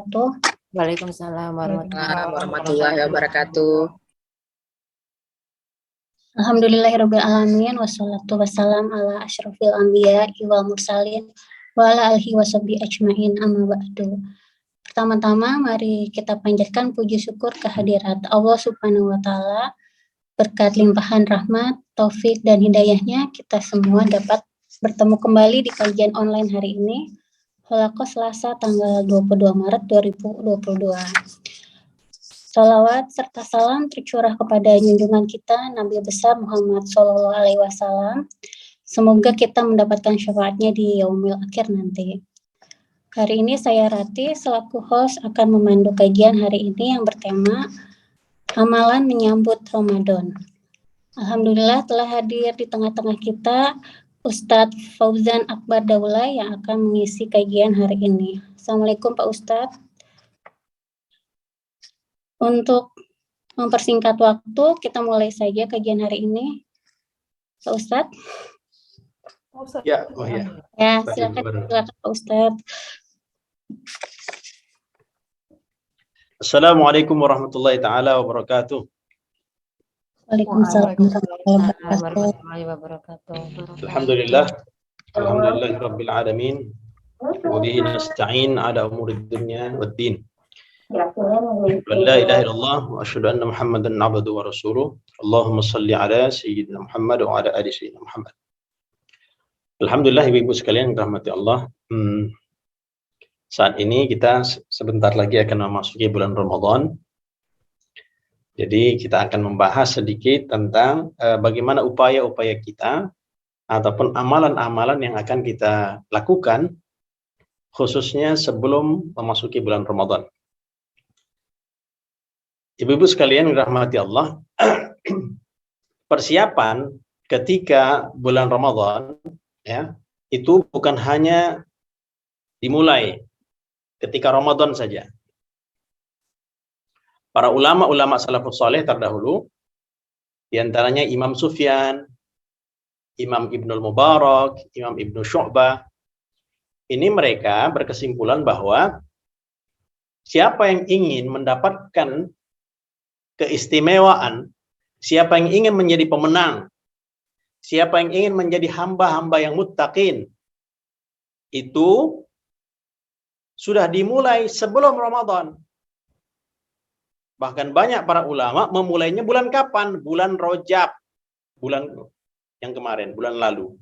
wabarakatuh. Waalaikumsalam warahmatullahi wabarakatuh. Alhamdulillahirabbil alamin wassalatu wassalam ala asyrofil anbiya wal mursalin wa ala alihi washabihi ajmain amma ba'du. Pertama-tama mari kita panjatkan puji syukur kehadirat Allah Subhanahu wa taala. Berkat limpahan rahmat, taufik dan hidayahnya kita semua dapat bertemu kembali di kajian online hari ini. Halaqah Selasa tanggal 22 Maret 2022. Salawat serta salam tercurah kepada junjungan kita Nabi besar Muhammad SAW. Semoga kita mendapatkan syafaatnya di yaumil akhir nanti. Hari ini saya Rati selaku host akan memandu kajian hari ini yang bertema Amalan Menyambut Ramadan. Alhamdulillah telah hadir di tengah-tengah kita Ustadz Fauzan Akbar Daula yang akan mengisi kajian hari ini. Assalamualaikum Pak Ustadz. Untuk mempersingkat waktu, kita mulai saja kajian hari ini. Pak Ustadz. Ya, Ya, silakan Pak Ustadz. Assalamualaikum warahmatullahi taala wabarakatuh. Waalaikumsalam warahmatullahi wabarakatuh. Alhamdulillahirabbil alamin. Wa bihi nasta'in ala umurid dunya waddin. La ilaha illallah wa asyhadu anna Muhammadan abduhu wa rasuluh. Allahumma shalli ala sayyidina Muhammad wa ala ali sayyidina Muhammad. Alhamdulillah Ibu sekalian rahmati Allah. Saat ini kita sebentar lagi akan memasuki bulan Ramadan. Jadi kita akan membahas sedikit tentang bagaimana upaya-upaya kita ataupun amalan-amalan yang akan kita lakukan khususnya sebelum memasuki bulan Ramadan. Ibu-ibu sekalian dirahmati Allah, persiapan ketika bulan Ramadan ya, itu bukan hanya dimulai ketika Ramadan saja. Para ulama-ulama salafus saleh terdahulu, diantaranya Imam Sufyan, Imam Ibnul Mubarak, Imam Ibnu Syu'bah, ini mereka berkesimpulan bahwa siapa yang ingin mendapatkan keistimewaan, siapa yang ingin menjadi pemenang, siapa yang ingin menjadi hamba-hamba yang muttaqin, itu sudah dimulai sebelum Ramadan. Bahkan banyak para ulama memulainya bulan kapan? Bulan Rajab, bulan yang kemarin, bulan lalu.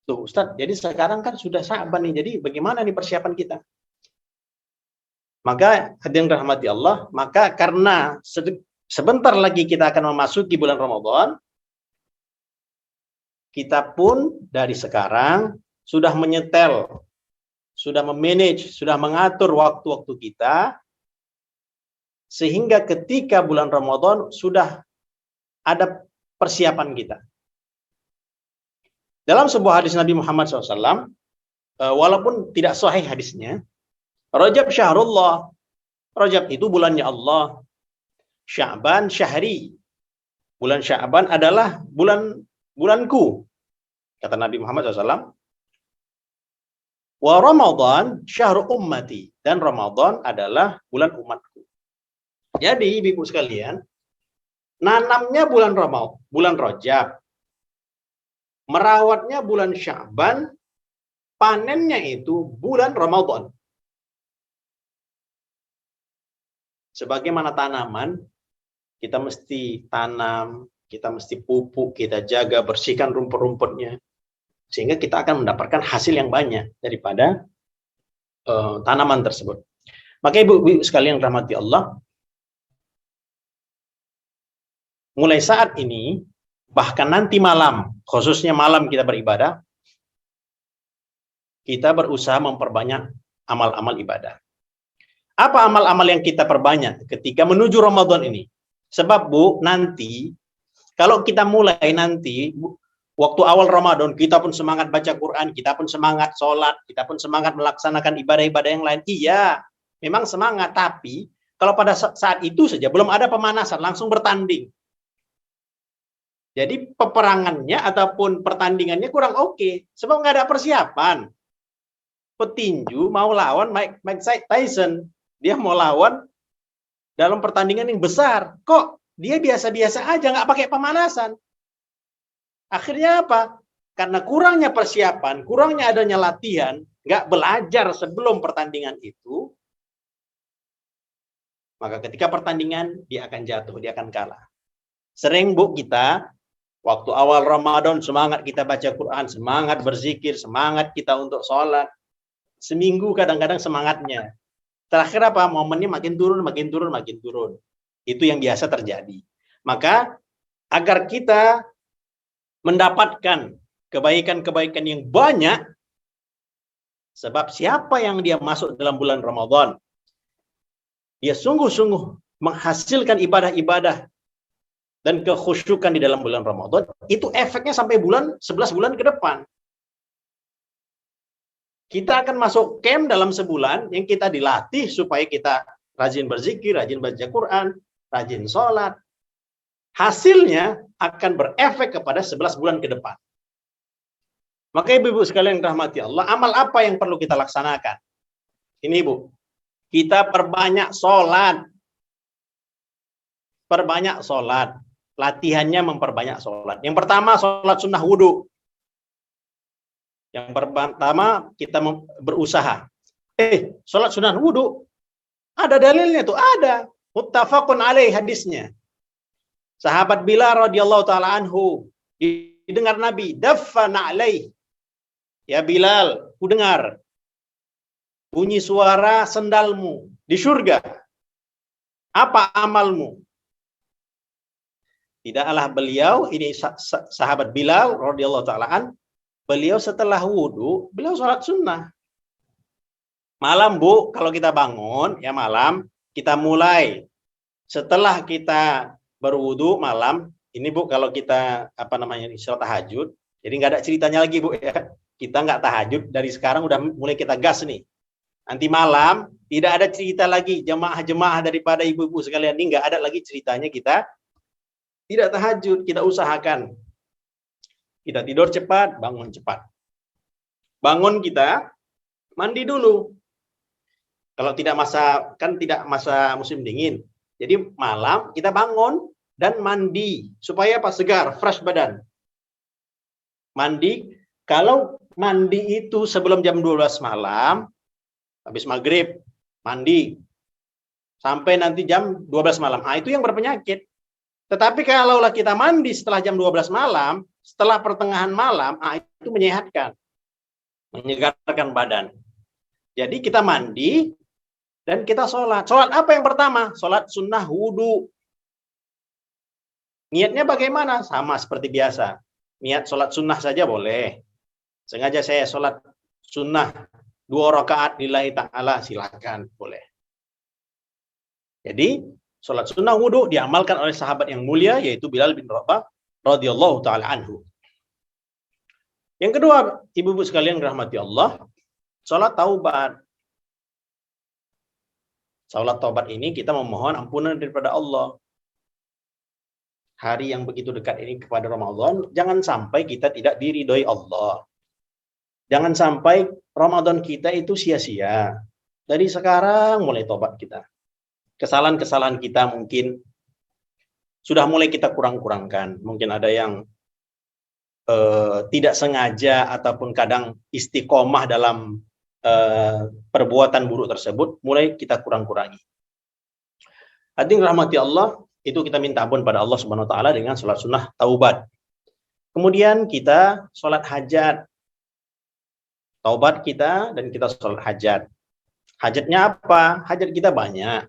Tuh Ustadz, jadi sekarang kan sudah Sya'ban nih, jadi bagaimana nih persiapan kita? Maka hadirin rahmati Allah, maka karena sebentar lagi kita akan memasuki bulan Ramadan, kita pun dari sekarang sudah menyetel, sudah memanage, sudah mengatur waktu-waktu kita, sehingga ketika bulan Ramadan sudah ada persiapan kita. Dalam sebuah hadis Nabi Muhammad SAW, walaupun tidak sahih hadisnya, Rajab syahrullah. Rajab itu bulannya Allah. Sya'ban syahri. Bulan Sya'ban adalah bulanku. Kata Nabi Muhammad SAW. Wa Ramadan syahrul ummati. Dan Ramadan adalah bulan umatku. Jadi ibu sekalian, nanamnya bulan Rajab. Merawatnya bulan Sya'ban. Panennya itu bulan Ramadan. Sebagaimana tanaman, kita mesti tanam, kita mesti pupuk, kita jaga, bersihkan rumput-rumputnya. Sehingga kita akan mendapatkan hasil yang banyak daripada tanaman tersebut. Maka ibu-ibu sekalian rahmati Allah, mulai saat ini, bahkan nanti malam, khususnya malam kita beribadah, kita berusaha memperbanyak amal-amal ibadah. Apa amal-amal yang kita perbanyak ketika menuju Ramadan ini? Sebab Bu, nanti kalau kita mulai nanti waktu awal Ramadan, kita pun semangat baca Quran, kita pun semangat sholat, kita pun semangat melaksanakan ibadah-ibadah yang lain. Iya, memang semangat, tapi kalau pada saat itu saja belum ada pemanasan, langsung bertanding. Jadi peperangannya ataupun pertandingannya kurang oke, sebab nggak ada persiapan. petinju mau lawan Mike Tyson. Dia mau lawan dalam pertandingan yang besar. Kok dia biasa-biasa aja, nggak pakai pemanasan. Akhirnya apa? Karena kurangnya persiapan, kurangnya adanya latihan, nggak belajar sebelum pertandingan itu, maka ketika pertandingan dia akan jatuh, dia akan kalah. Sering Bu kita, waktu awal Ramadan semangat kita baca Quran, semangat berzikir, semangat kita untuk sholat. Seminggu kadang-kadang semangatnya. Terakhir apa? Momennya makin turun, makin turun, makin turun. Itu yang biasa terjadi. Maka agar kita mendapatkan kebaikan-kebaikan yang banyak, sebab siapa yang dia masuk dalam bulan Ramadan, dia sungguh-sungguh menghasilkan ibadah-ibadah dan kekhusyukan di dalam bulan Ramadan, itu efeknya sampai 11 bulan ke depan. Kita akan masuk camp dalam sebulan yang kita dilatih supaya kita rajin berzikir, rajin baca Quran, rajin sholat. Hasilnya akan berefek kepada 11 bulan ke depan. Maka ibu-ibu sekalian yang rahmati Allah, amal apa yang perlu kita laksanakan? Ini Ibu, kita perbanyak sholat. Perbanyak sholat. Latihannya memperbanyak sholat. Yang pertama, sholat sunnah wudhu. Yang pertama, kita berusaha. Sholat sunnah wudhu. Ada dalilnya tuh, ada. Muttafaqun alaih hadisnya. Sahabat Bilal radhiyallahu taala anhu didengar Nabi, daffana alaih. Ya Bilal, ku dengar bunyi suara sendalmu di surga. Apa amalmu? Tidaklah beliau, ini sahabat Bilal radhiyallahu taala an, beliau setelah wudhu, beliau sholat sunnah. Malam Bu, kalau kita bangun, ya malam, kita mulai. Setelah kita berwudhu malam, ini Bu, kalau kita, sholat tahajud, jadi nggak ada ceritanya lagi Bu ya. Kita nggak tahajud, dari sekarang udah mulai kita gas nih. Nanti malam, tidak ada cerita lagi, jemaah-jemaah daripada ibu-ibu sekalian, ini nggak ada lagi ceritanya kita tidak tahajud, kita usahakan. Kita tidur cepat, bangun cepat. Bangun kita, mandi dulu. Kalau tidak masa musim dingin. Jadi malam kita bangun dan mandi. Supaya apa? Segar, fresh badan. Mandi, kalau mandi itu sebelum jam 12 malam, habis maghrib, mandi. Sampai nanti jam 12 malam. Itu yang berpenyakit. Tetapi kalaulah kita mandi setelah jam 12 malam, setelah pertengahan malam, itu menyehatkan. Menyegarkan badan. Jadi kita mandi dan kita sholat. Sholat apa yang pertama? Sholat sunnah wudhu. Niatnya bagaimana? Sama seperti biasa. Niat sholat sunnah saja boleh. Sengaja saya sholat sunnah 2 rakaat lillahi ta'ala, silakan, boleh. Jadi sholat sunnah wudhu diamalkan oleh sahabat yang mulia, yaitu Bilal bin Rabah radhiyallahu ta'ala anhu. Yang kedua, ibu-ibu sekalian rahmati Allah, sholat taubat. Sholat taubat ini kita memohon ampunan daripada Allah. Hari yang begitu dekat ini kepada Ramadan, jangan sampai kita tidak diridhoi Allah. Jangan sampai Ramadan kita itu sia-sia. Dari sekarang mulai tobat kita. Kesalahan-kesalahan kita mungkin sudah mulai kita kurang-kurangkan. Mungkin ada yang tidak sengaja ataupun kadang istiqomah dalam perbuatan buruk tersebut, mulai kita kurang-kurangi. Hadirin rahmati Allah, itu kita minta ampun pada Allah Subhanahu wa taala dengan salat sunnah taubat. Kemudian kita salat hajat. Taubat kita dan kita salat hajat. Hajatnya apa? Hajat kita banyak.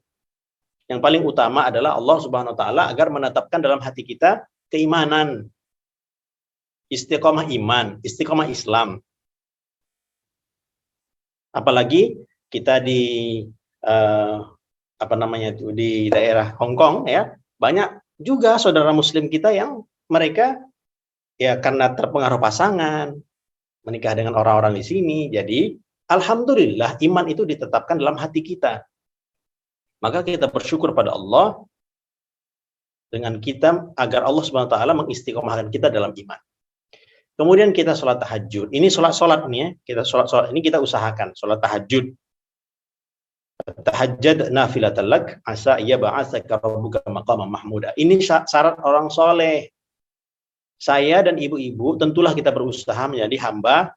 Yang paling utama adalah Allah Subhanahu wa taala agar menetapkan dalam hati kita keimanan. Istiqomah iman, istiqomah Islam. Apalagi kita di di daerah Hong Kong ya, banyak juga saudara muslim kita yang mereka ya karena terpengaruh pasangan menikah dengan orang-orang di sini. Jadi alhamdulillah iman itu ditetapkan dalam hati kita. Maka kita bersyukur pada Allah dengan kita agar Allah Subhanahu wa taala mengistiqomahkan kita dalam iman. Kemudian kita sholat tahajud. Ini sholat nih ya. Kita sholat ini kita usahakan. Sholat tahajud. Tahajjud nafilatan lak asa iya ba'atsaka rabbuka maqaman mahmuda. Ini syarat orang soleh. Saya dan ibu-ibu tentulah kita berusaha menjadi hamba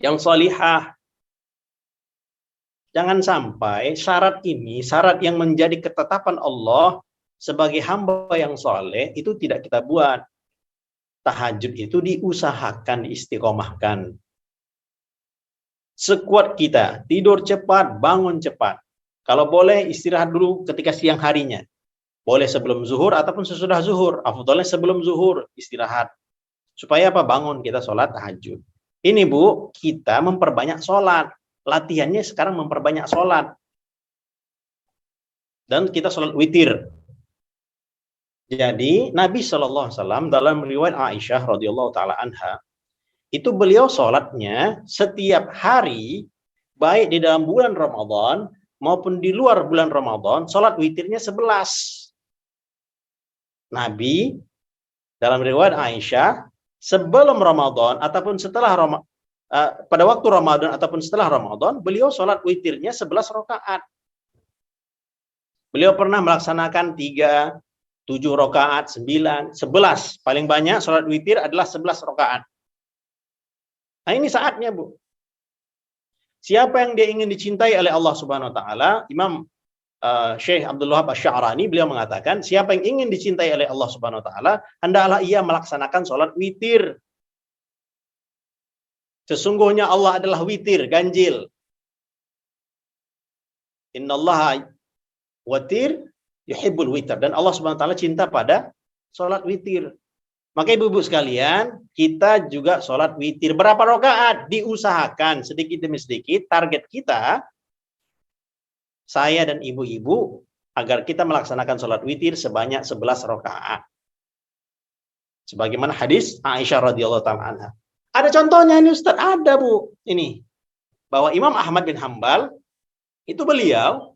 yang solihah. Jangan sampai syarat ini, syarat yang menjadi ketetapan Allah sebagai hamba yang soleh itu tidak kita buat. Tahajud itu diusahakan, diistiqomahkan. Sekuat kita, tidur cepat, bangun cepat. Kalau boleh istirahat dulu ketika siang harinya. Boleh sebelum zuhur ataupun sesudah zuhur. Afdhalnya sebelum zuhur istirahat. Supaya apa? Bangun kita sholat tahajud. Ini Bu, kita memperbanyak sholat. Latihannya sekarang memperbanyak sholat. Dan kita sholat witir. Jadi Nabi SAW dalam riwayat Aisyah radhiyallahu taala anha, itu beliau sholatnya setiap hari, baik di dalam bulan Ramadan maupun di luar bulan Ramadan, sholat witirnya 11. Nabi dalam riwayat Aisyah, sebelum Ramadan ataupun setelah pada waktu Ramadan ataupun setelah Ramadan, beliau sholat witirnya 11 rakaat. Beliau pernah melaksanakan 3, 7 rakaat, 9, 11. Paling banyak sholat witir adalah 11 rakaat. Nah ini saatnya Bu. Siapa yang dia ingin dicintai oleh Allah Subhanahu Wa Taala, Imam Syekh Abdul Wahab Asy-Sya'rani beliau mengatakan, siapa yang ingin dicintai oleh Allah Subhanahu Wa Taala, hendaklah ia melaksanakan sholat witir. Sesungguhnya Allah adalah witir, ganjil. Innallaha watir yuhibbul witir. Dan Allah Subhanahu Wa Taala cinta pada sholat witir. Maka ibu-ibu sekalian, kita juga sholat witir. Berapa rakaat? Diusahakan sedikit demi sedikit. Target kita, saya dan ibu-ibu, agar kita melaksanakan sholat witir sebanyak 11 rakaat. Sebagaimana hadis Aisyah radhiyallahu ta'ala anha. Ada contohnya ini Ustaz? Ada Bu. Ini. Bahwa Imam Ahmad bin Hambal, itu beliau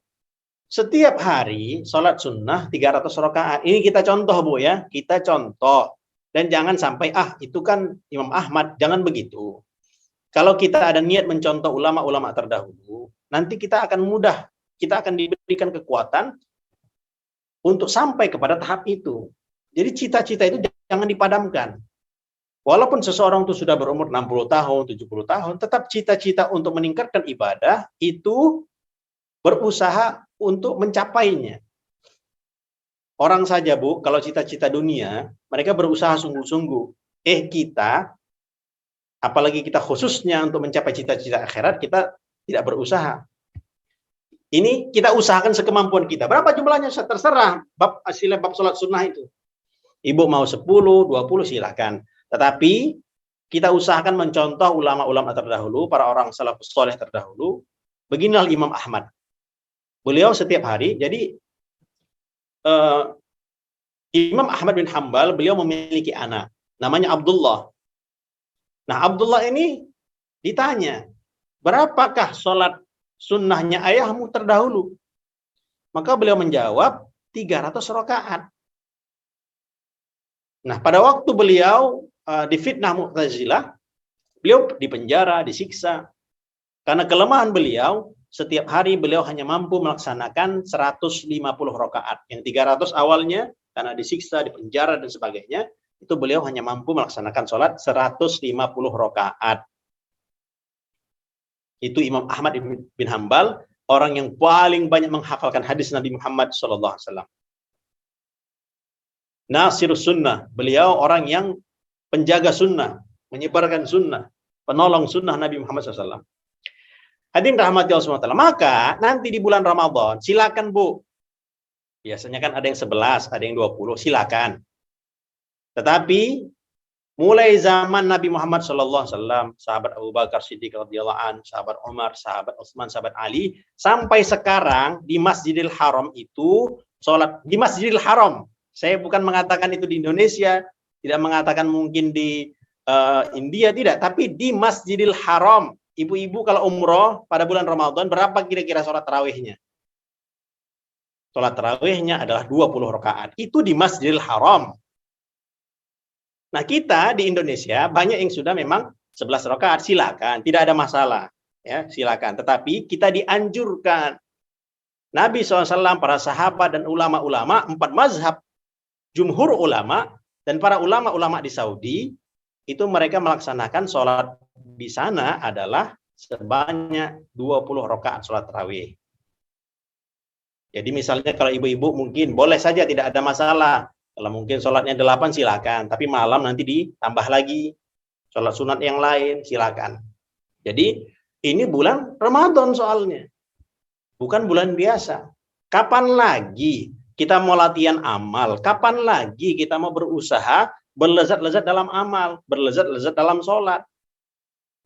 setiap hari sholat sunnah 300 rakaat. Ini kita contoh Bu ya. Kita contoh. Dan jangan sampai, itu kan Imam Ahmad, jangan begitu. Kalau kita ada niat mencontoh ulama-ulama terdahulu, nanti kita akan mudah, kita akan diberikan kekuatan untuk sampai kepada tahap itu. Jadi cita-cita itu jangan dipadamkan. Walaupun seseorang itu sudah berumur 60 tahun, 70 tahun, tetap cita-cita untuk meningkatkan ibadah, itu berusaha untuk mencapainya. Orang saja Bu, kalau cita-cita dunia, mereka berusaha sungguh-sungguh. Kita, apalagi kita khususnya untuk mencapai cita-cita akhirat, kita tidak berusaha. Ini kita usahakan sekemampuan kita. Berapa jumlahnya? Terserah. Bab sholat sunnah itu. Ibu mau 10, 20 silakan. Tetapi kita usahakan mencontoh ulama-ulama terdahulu, para orang salafus saleh terdahulu. Beginilah Imam Ahmad. Beliau setiap hari, jadi Imam Ahmad bin Hambal, beliau memiliki anak, namanya Abdullah. Nah, Abdullah ini ditanya, berapakah sholat sunnahnya ayahmu terdahulu? Maka beliau menjawab, 300 rakaat. Nah, pada waktu beliau difitnah Mu'tazilah, beliau dipenjara, disiksa. Karena kelemahan beliau, setiap hari beliau hanya mampu melaksanakan 150 rakaat. Yang 300 awalnya, karena disiksa, dipenjara, dan sebagainya, itu beliau hanya mampu melaksanakan sholat 150 rakaat. Itu Imam Ahmad bin Hambal, orang yang paling banyak menghafalkan hadis Nabi Muhammad SAW. Nasirus sunnah, beliau orang yang penjaga sunnah, menyebarkan sunnah, penolong sunnah Nabi Muhammad SAW. Hadirin rahmati Allah SWT. Maka nanti di bulan Ramadan, silakan Bu. Biasanya kan ada yang 11, ada yang 20, silakan. Tetapi mulai zaman Nabi Muhammad SAW, sahabat Abu Bakar Siddiq radhiyallahu anhu, sahabat Umar, sahabat Utsman, sahabat Ali, sampai sekarang di Masjidil Haram itu sholat di Masjidil Haram. Saya bukan mengatakan itu di Indonesia, tidak mengatakan mungkin di India, tidak, tapi di Masjidil Haram. Ibu-ibu kalau umroh pada bulan Ramadan, berapa kira-kira sholat tarawihnya? Sholat tarawihnya adalah 20 rakaat. Itu di Masjidil Haram. Nah, kita di Indonesia banyak yang sudah memang 11 rakaat, silakan, tidak ada masalah, ya, silakan. Tetapi kita dianjurkan, Nabi SAW, para sahabat dan ulama-ulama, 4 mazhab, jumhur ulama dan para ulama-ulama di Saudi itu mereka melaksanakan sholat di sana adalah sebanyak 20 rakaat sholat tarawih. Jadi misalnya kalau ibu-ibu mungkin boleh saja, tidak ada masalah. Kalau mungkin sholatnya 8 silakan, tapi malam nanti ditambah lagi sholat sunat yang lain silakan. Jadi ini bulan Ramadan soalnya, bukan bulan biasa. Kapan lagi kita mau latihan amal? Kapan lagi kita mau berusaha berlezat-lezat dalam amal, berlezat-lezat dalam sholat?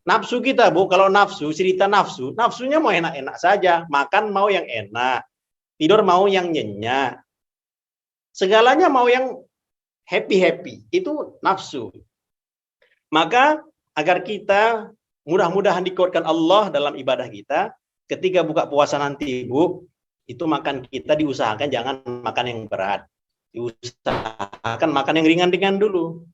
Nafsu kita, Bu, kalau nafsu, cerita nafsu, nafsunya mau enak-enak saja, makan mau yang enak, tidur mau yang nyenyak, segalanya mau yang happy-happy, itu nafsu. Maka agar kita mudah-mudahan dikuatkan Allah dalam ibadah kita, ketika buka puasa nanti, Bu, itu makan kita diusahakan jangan makan yang berat. Diusahakan makan yang ringan-ringan dulu.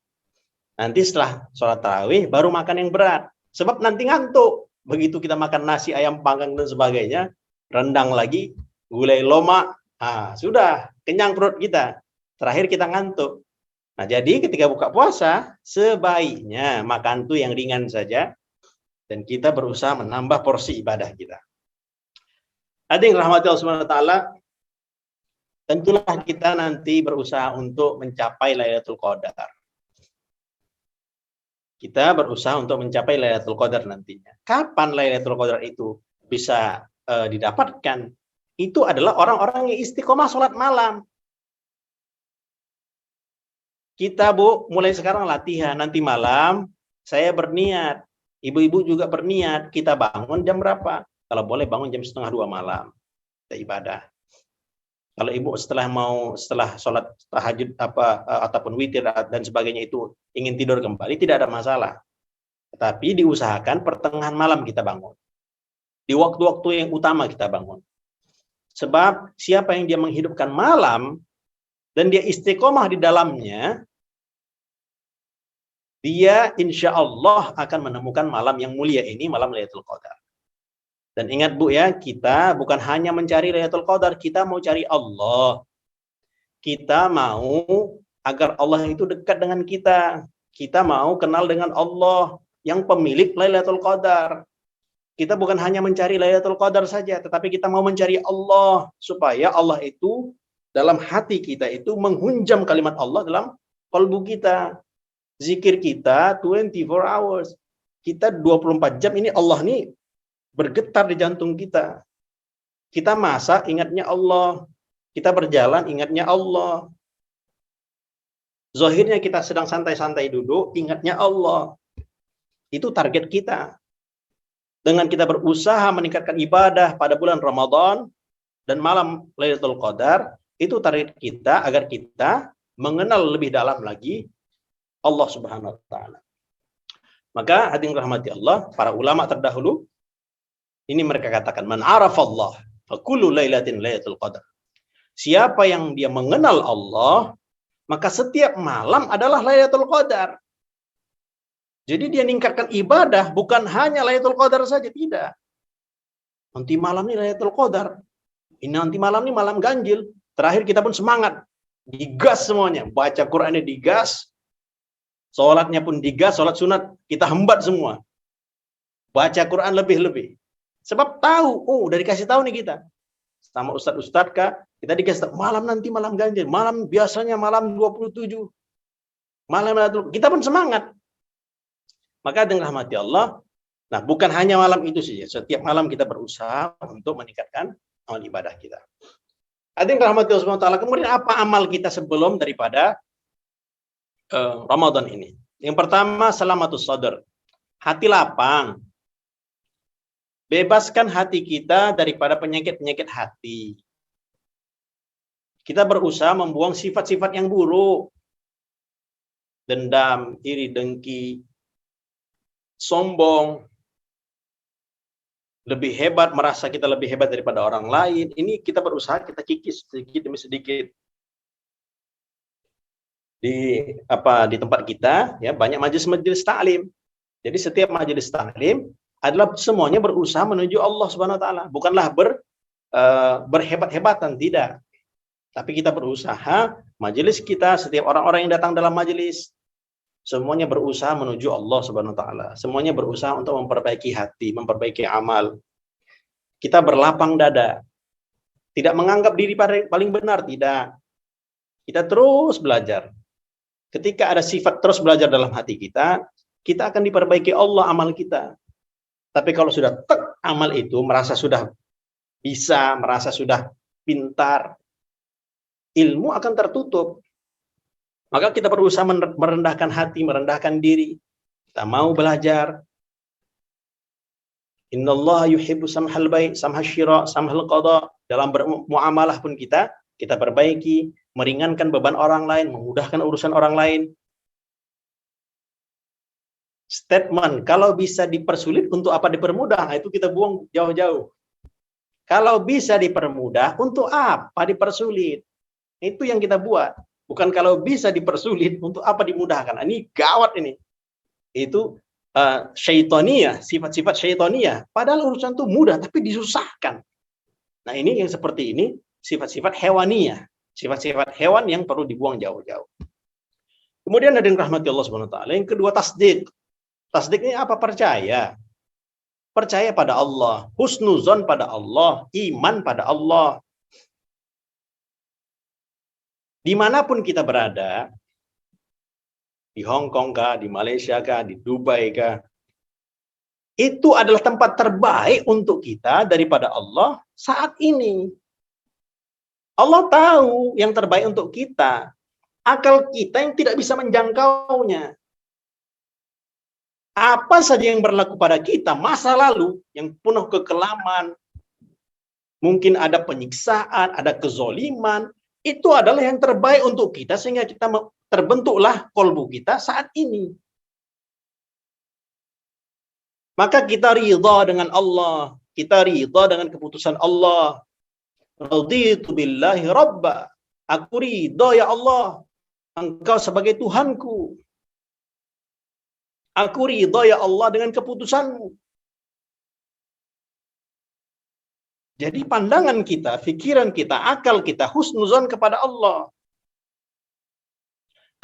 Nanti setelah sholat tarawih baru makan yang berat. Sebab nanti ngantuk. Begitu kita makan nasi, ayam panggang dan sebagainya, rendang lagi, gulai lomak, sudah kenyang perut kita. Terakhir kita ngantuk. Nah, jadi ketika buka puasa, sebaiknya makan tuh yang ringan saja, dan kita berusaha menambah porsi ibadah kita. Hadirin rahmati Allah Subhanahu wa taala, tentulah kita nanti berusaha untuk mencapai Lailatul Qadar. Kita berusaha untuk mencapai Lailatul Qadar nantinya. Kapan Lailatul Qadar itu bisa didapatkan? Itu adalah orang-orang yang istiqomah sholat malam. Kita, Bu, mulai sekarang latihan. Nanti malam saya berniat, ibu-ibu juga berniat, kita bangun jam berapa? Kalau boleh bangun jam 1:30 malam, kita ibadah. Kalau ibu setelah sholat tahajud ataupun witir dan sebagainya itu ingin tidur kembali, tidak ada masalah. Tetapi diusahakan pertengahan malam kita bangun. Di waktu-waktu yang utama kita bangun. Sebab siapa yang dia menghidupkan malam dan dia istiqomah di dalamnya, dia insya Allah akan menemukan malam yang mulia ini, malam Lailatul Qadar. Dan ingat, Bu, ya, kita bukan hanya mencari Lailatul Qadar, kita mau cari Allah. Kita mau agar Allah itu dekat dengan kita. Kita mau kenal dengan Allah yang pemilik Lailatul Qadar. Kita bukan hanya mencari Lailatul Qadar saja, tetapi kita mau mencari Allah supaya Allah itu dalam hati kita itu menghunjam kalimat Allah dalam kalbu kita. Zikir kita 24 hours. Kita 24 jam ini Allah nih bergetar di jantung kita. Kita masak, ingatnya Allah. Kita berjalan, ingatnya Allah. Zahirnya kita sedang santai-santai duduk, ingatnya Allah. Itu target kita. Dengan kita berusaha meningkatkan ibadah pada bulan Ramadan dan malam Lailatul Qadar, itu target kita agar kita mengenal lebih dalam lagi Allah Subhanahu wa taala. Maka hadirin rahmati Allah, para ulama terdahulu ini mereka katakan, man arafallah fa kullu lailatin lailatul qadar. Siapa yang dia mengenal Allah, maka setiap malam adalah Lailatul Qadar. Jadi dia meningkatkan ibadah bukan hanya Lailatul Qadar saja, tidak. Nanti malam ini Lailatul Qadar. Ini nanti malam ini malam ganjil. Terakhir kita pun semangat. Digas semuanya, baca Qur'annya digas. Sholatnya pun digas, sholat sunat kita hembat semua. Baca Quran lebih-lebih. Sebab tahu, dari kasih tahu nih kita. Sama ustadz-ustadz Kak, kita dikasih tahu, malam nanti malam ganjil, malam biasanya malam 27. Malam kita pun semangat. Maka dengan rahmati Allah, nah bukan hanya malam itu saja, setiap malam kita berusaha untuk meningkatkan amal ibadah kita. Ada yang rahmati Allah SWT, kemudian apa amal kita sebelum daripada Ramadan ini? Yang pertama, salamatus sadar, hati lapang. Bebaskan hati kita daripada penyakit-penyakit hati. Kita berusaha membuang sifat-sifat yang buruk. Dendam, iri, dengki, sombong, lebih hebat, merasa kita lebih hebat daripada orang lain. Ini kita berusaha kita kikis sedikit demi sedikit. di tempat kita ya banyak majelis-majelis taklim. Jadi setiap majelis taklim adalah semuanya berusaha menuju Allah Subhanahu wa taala, bukanlah berhebat-hebatan, tidak. Tapi kita berusaha, majelis kita, setiap orang-orang yang datang dalam majelis semuanya berusaha menuju Allah Subhanahu wa taala. Semuanya berusaha untuk memperbaiki hati, memperbaiki amal. Kita berlapang dada. Tidak menganggap diri paling benar, tidak. Kita terus belajar. Ketika ada sifat terus belajar dalam hati kita akan diperbaiki Allah amal kita. Tapi kalau sudah amal itu merasa sudah bisa, merasa sudah pintar, ilmu akan tertutup. Maka kita berusaha merendahkan hati, merendahkan diri. Kita mau belajar. Innallaha yuhibbu samhal bai', samhal syira', samhal qada. Dalam bermuamalah pun kita perbaiki, meringankan beban orang lain, memudahkan urusan orang lain. Statement, kalau bisa dipersulit, untuk apa dipermudah? Nah, itu kita buang jauh-jauh. Kalau bisa dipermudah, untuk apa dipersulit? Itu yang kita buat. Bukan kalau bisa dipersulit, untuk apa dimudahkan. Ini gawat ini. Itu syaitaniyah, sifat-sifat syaitaniyah. Padahal urusan itu mudah, tapi disusahkan. Nah ini yang seperti ini, sifat-sifat hewaniyah. Sifat-sifat hewan yang perlu dibuang jauh-jauh. Kemudian ada yang rahmati Allah SWT. Yang kedua, tasdik. Tasdik ini apa? Percaya. Percaya pada Allah. Husnuzon pada Allah. Iman pada Allah. Dimanapun kita berada, di Hong Kong kah, di Malaysia kah, di Dubai kah, itu adalah tempat terbaik untuk kita daripada Allah saat ini. Allah tahu yang terbaik untuk kita. Akal kita yang tidak bisa menjangkaunya. Apa saja yang berlaku pada kita, masa lalu yang penuh kekelaman, mungkin ada penyiksaan, ada kezoliman, itu adalah yang terbaik untuk kita sehingga kita terbentuklah kolbu kita saat ini. Maka kita ridha dengan Allah, kita ridha dengan keputusan Allah. Raditu billahi rabba. Aku ridha ya Allah, Engkau sebagai Tuhanku. Aku ridha ya Allah dengan keputusanmu. Jadi pandangan kita, pikiran kita, akal kita husnuzon kepada Allah.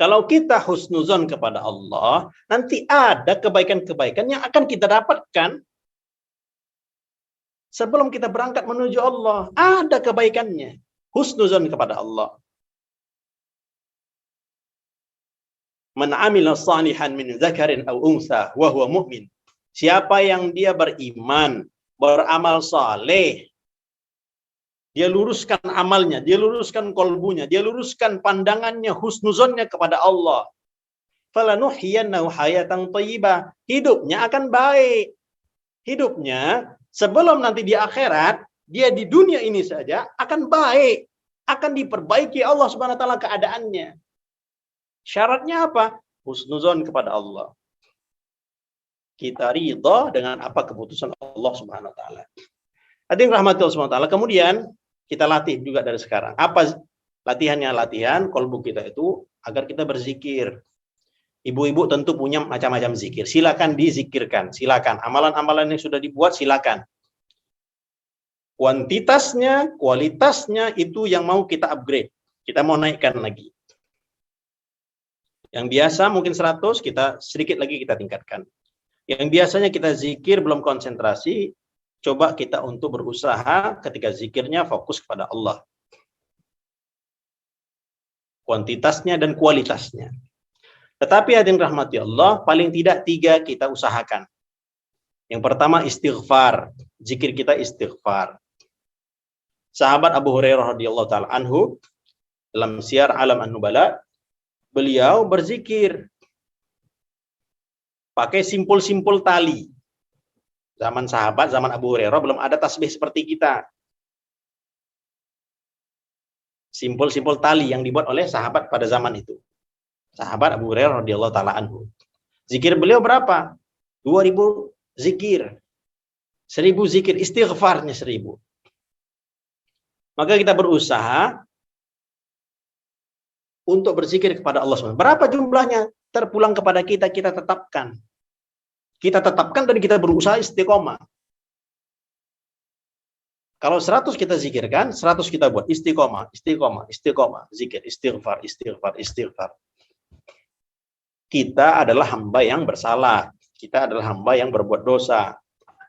Kalau kita husnuzon kepada Allah, nanti ada kebaikan-kebaikan yang akan kita dapatkan sebelum kita berangkat menuju Allah. Ada kebaikannya. Husnuzon kepada Allah. Man amila salihan min zakarin aw unsa wa huwa mu'min. Siapa yang dia beriman, beramal saleh, dia luruskan amalnya, dia luruskan kolbunya, dia luruskan pandangannya, husnuzonnya kepada Allah. Falanuhyiyannahu hayatan thayyibah. Hidupnya akan baik. Hidupnya sebelum nanti di akhirat, dia di dunia ini saja akan baik, akan diperbaiki Allah Subhanahu wa taala keadaannya. Syaratnya apa? Husnuzon kepada Allah. Kita ridha dengan apa keputusan Allah Subhanahu wa taala. Hadirin rahmati Allah Subhanahu wa taala. Kemudian kita latih juga dari sekarang. Apa latihannya? Latihan kolbu kita itu agar kita berzikir. Ibu-ibu tentu punya macam-macam zikir. Silakan dizikirkan. Silakan. Amalan-amalan yang sudah dibuat silakan. Kuantitasnya, kualitasnya itu yang mau kita upgrade. Kita mau naikkan lagi. Yang biasa mungkin 100, kita sedikit lagi kita tingkatkan. Yang biasanya kita zikir belum konsentrasi, coba kita untuk berusaha ketika zikirnya fokus kepada Allah. Kuantitasnya dan kualitasnya. Tetapi hadirin rahmati Allah, paling tidak 3 kita usahakan. Yang pertama istighfar. Zikir kita istighfar. Sahabat Abu Hurairah radhiyallahu taala anhu dalam Syiar Alam An-Nubala, beliau berzikir pakai simpul-simpul tali. Zaman sahabat, zaman Abu Hurairah belum ada tasbih seperti kita. Simpul-simpul tali yang dibuat oleh sahabat pada zaman itu. Sahabat Abu Hurairah radhiyallahu taala anhu. Zikir beliau berapa? 2000 zikir. 1000 zikir, istighfarnya 1000. Maka kita berusaha untuk berzikir kepada Allah SWT. Berapa jumlahnya terpulang kepada kita, kita tetapkan. Kita tetapkan dan kita berusaha istiqomah. Kalau 100 kita zikirkan, 100 kita buat istiqomah, istiqomah, istiqomah, zikir, istighfar, istighfar, istighfar. Kita adalah hamba yang bersalah. Kita adalah hamba yang berbuat dosa.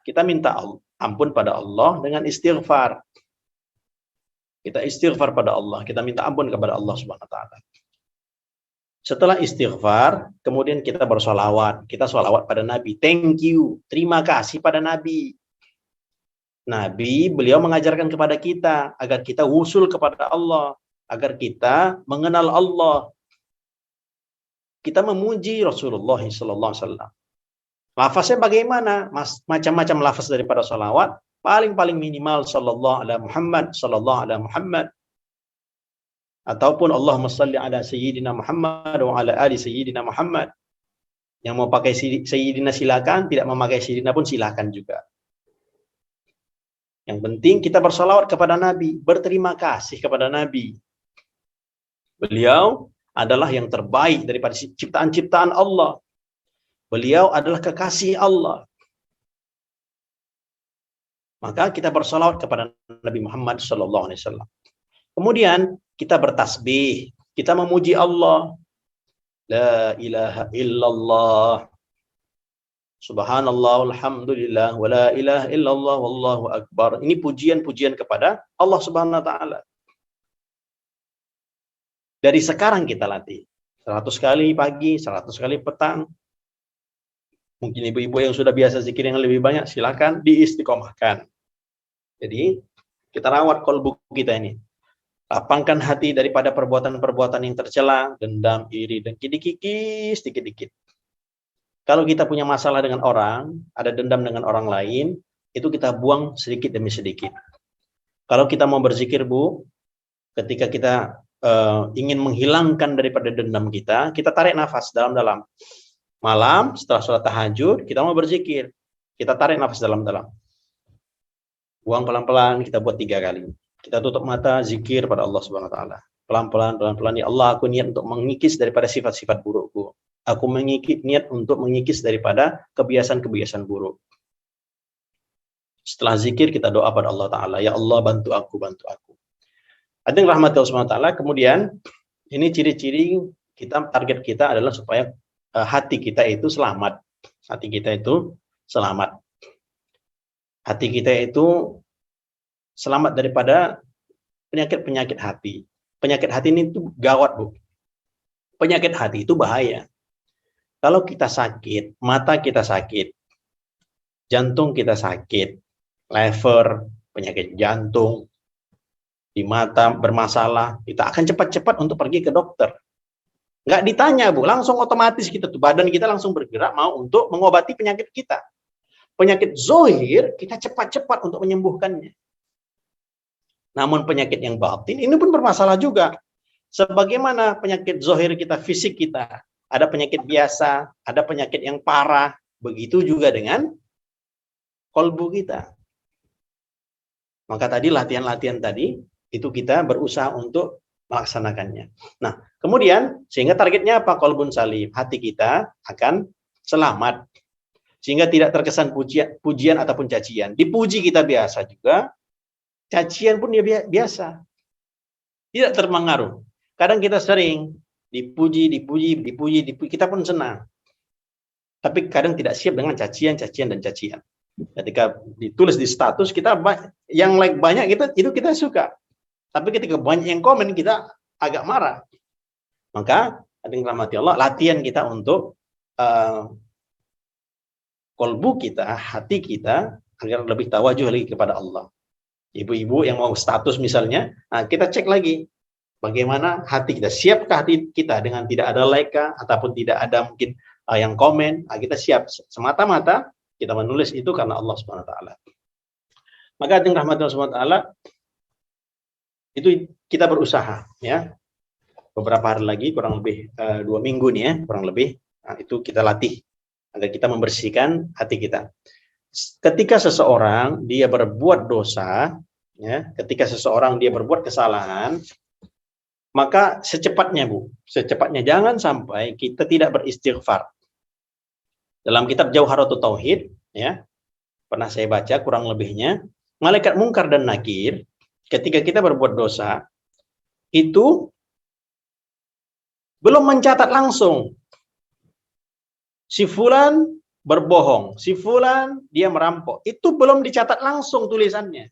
Kita minta ampun pada Allah dengan istighfar. Kita istighfar pada Allah, kita minta ampun kepada Allah Subhanahu wa taala. Setelah istighfar, kemudian kita bersolawat. Kita solawat pada Nabi. Thank you, terima kasih pada Nabi. Nabi, beliau mengajarkan kepada kita agar kita wusul kepada Allah, agar kita mengenal Allah. Kita memuji Rasulullah SAW. Lafaznya bagaimana? Macam-macam lafaz daripada solawat. Paling minimal sallallahu ala Muhammad, sallallahu ala Muhammad. Ataupun Allahumma salli ala Sayyidina Muhammad wa ala ali Sayyidina Muhammad. Yang mau pakai Sayyidina silakan, tidak memakai Sayyidina pun silakan juga. Yang penting kita bersalawat kepada Nabi, berterima kasih kepada Nabi. Beliau adalah yang terbaik daripada ciptaan-ciptaan Allah. Beliau adalah kekasih Allah. Maka kita bersalawat kepada Nabi Muhammad SAW. Kemudian kita bertasbih, kita memuji Allah. La ilaha illallah. Subhanallah, alhamdulillah, wa la ilaha illallah, wallahu akbar. Ini pujian-pujian kepada Allah Subhanahu wa taala. Dari sekarang kita latih. 100 kali pagi, 100 kali petang. Mungkin ibu-ibu yang sudah biasa zikir yang lebih banyak, silakan diistiqomahkan. Jadi, kita rawat qalbu kita ini. Lapangkan hati daripada perbuatan-perbuatan yang tercela, dendam, iri, dan kikis, dikit-dikit. Kalau kita punya masalah dengan orang, ada dendam dengan orang lain, itu kita buang sedikit demi sedikit. Kalau kita mau berzikir, Bu, ketika kita ingin menghilangkan daripada dendam kita tarik nafas dalam-dalam. Malam, setelah sholat tahajud, kita mau berzikir. Kita tarik nafas dalam-dalam. Buang pelan-pelan, kita buat 3 kali. Kita tutup mata, zikir pada Allah Subhanahu wa taala. Pelan-pelan, ya Allah, aku niat untuk mengikis daripada sifat-sifat burukku. Aku niat untuk mengikis daripada kebiasaan-kebiasaan buruk. Setelah zikir, kita doa pada Allah Ta'ala. Ya Allah, bantu aku, bantu aku. Ada yang rahmat Allah Subhanahu wa taala. Kemudian, ini ciri-ciri kita, target kita adalah supaya hati kita itu selamat. Hati kita itu selamat. Hati kita itu selamat daripada penyakit-penyakit hati. Penyakit hati ini tuh gawat, Bu. Penyakit hati itu bahaya. Kalau kita sakit, mata kita sakit, jantung kita sakit, lever, penyakit jantung, di mata bermasalah, kita akan cepat-cepat untuk pergi ke dokter. Nggak ditanya, Bu, langsung otomatis kita tuh, badan kita langsung bergerak mau untuk mengobati penyakit kita. Penyakit zohir, kita cepat-cepat untuk menyembuhkannya. Namun penyakit yang batin, ini pun bermasalah juga. Sebagaimana penyakit zohir kita, fisik kita, ada penyakit biasa, ada penyakit yang parah, begitu juga dengan kolbu kita. Maka tadi latihan-latihan tadi, itu kita berusaha untuk melaksanakannya. Nah, kemudian sehingga targetnya apa? Qalbun salim, hati kita akan selamat. Sehingga tidak terkesan pujian ataupun cacian. Dipuji kita biasa juga, cacian pun dia biasa. Tidak terpengaruh. Kadang kita sering dipuji, kita pun senang. Tapi kadang tidak siap dengan cacian, dan cacian. Ketika ditulis di status, kita yang like banyak itu kita suka. Tapi ketika banyak yang komen, kita agak marah. Maka, rahmati Allah, latihan kita untuk kolbu kita, hati kita, agar lebih tawajuh lagi kepada Allah. Ibu-ibu yang mau status misalnya, kita cek lagi. Bagaimana hati kita, siapkah hati kita dengan tidak ada like ataupun tidak ada mungkin yang komen, kita siap. Semata-mata kita menulis itu karena Allah Subhanahu wa taala. Maka dengan rahmat Allah Subhanahu wa taala itu kita berusaha ya. Beberapa hari lagi, kurang lebih 2 minggu nih ya, kurang lebih itu kita latih agar kita membersihkan hati kita. Ketika seseorang dia berbuat dosa, ya, ketika seseorang dia berbuat kesalahan, Maka secepatnya Bu, secepatnya jangan sampai kita tidak beristighfar. Dalam kitab Jauharatul Tauhid, ya, pernah saya baca kurang lebihnya, malaikat mungkar dan nakir ketika kita berbuat dosa itu belum mencatat langsung si fulan berbohong, si fulan dia merampok, itu belum dicatat langsung tulisannya.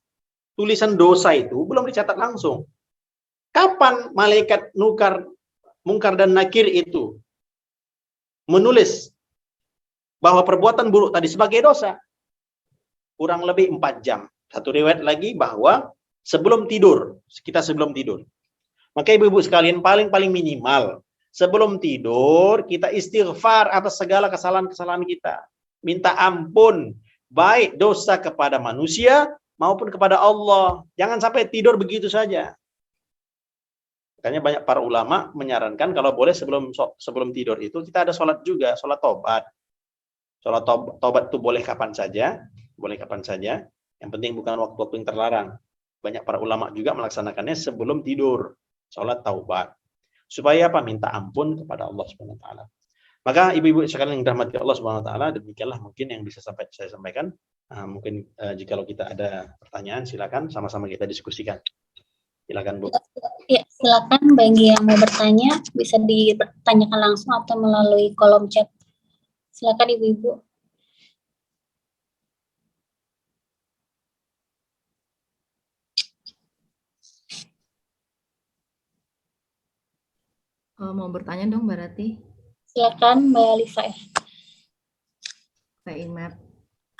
Tulisan dosa itu belum dicatat langsung. Kapan malaikat mungkar dan nakir itu menulis bahwa perbuatan buruk tadi sebagai dosa? Kurang lebih 4 jam. Satu riwayat lagi bahwa sebelum tidur, kita sebelum tidur. Maka ibu-ibu sekalian, paling minimal sebelum tidur kita istighfar atas segala kesalahan-kesalahan kita. Minta ampun, baik dosa kepada manusia maupun kepada Allah. Jangan sampai tidur begitu saja. Makanya banyak para ulama menyarankan kalau boleh sebelum tidur itu kita ada sholat juga, sholat tobat. Sholat tobat itu boleh kapan saja, Yang penting bukan waktu-waktu yang terlarang. Banyak para ulama juga melaksanakannya sebelum tidur, sholat taubat. Supaya apa? Minta ampun kepada Allah Subhanahu wa taala. Maka ibu-ibu sekalian yang dirahmati Allah Subhanahu wa taala, demikianlah mungkin yang bisa saya sampaikan. Mungkin jikalau kita ada pertanyaan silakan sama-sama kita diskusikan. Silakan Bu. Ya, silakan bagi yang mau bertanya bisa ditanyakan langsung atau melalui kolom chat. Silakan ibu-ibu. Mau bertanya dong Mbak Rati? Silakan Mbak Alifa ya. Pak Imat.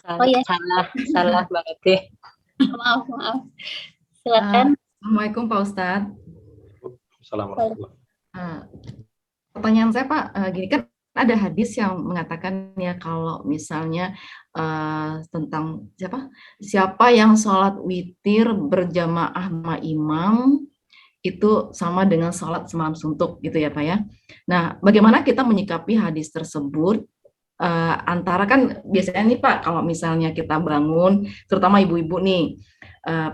Oh ya. Salah Mbak Rati. Maaf. Silakan. Assalamualaikum Pak Ustadz. Assalamualaikum. Pertanyaan saya Pak, gini kan ada hadis yang mengatakan ya kalau misalnya tentang siapa yang sholat witir berjamaah sama imam itu sama dengan sholat semalam suntuk gitu ya Pak ya. Nah, bagaimana kita menyikapi hadis tersebut? Antara kan biasanya nih Pak, kalau misalnya kita bangun, terutama ibu-ibu nih,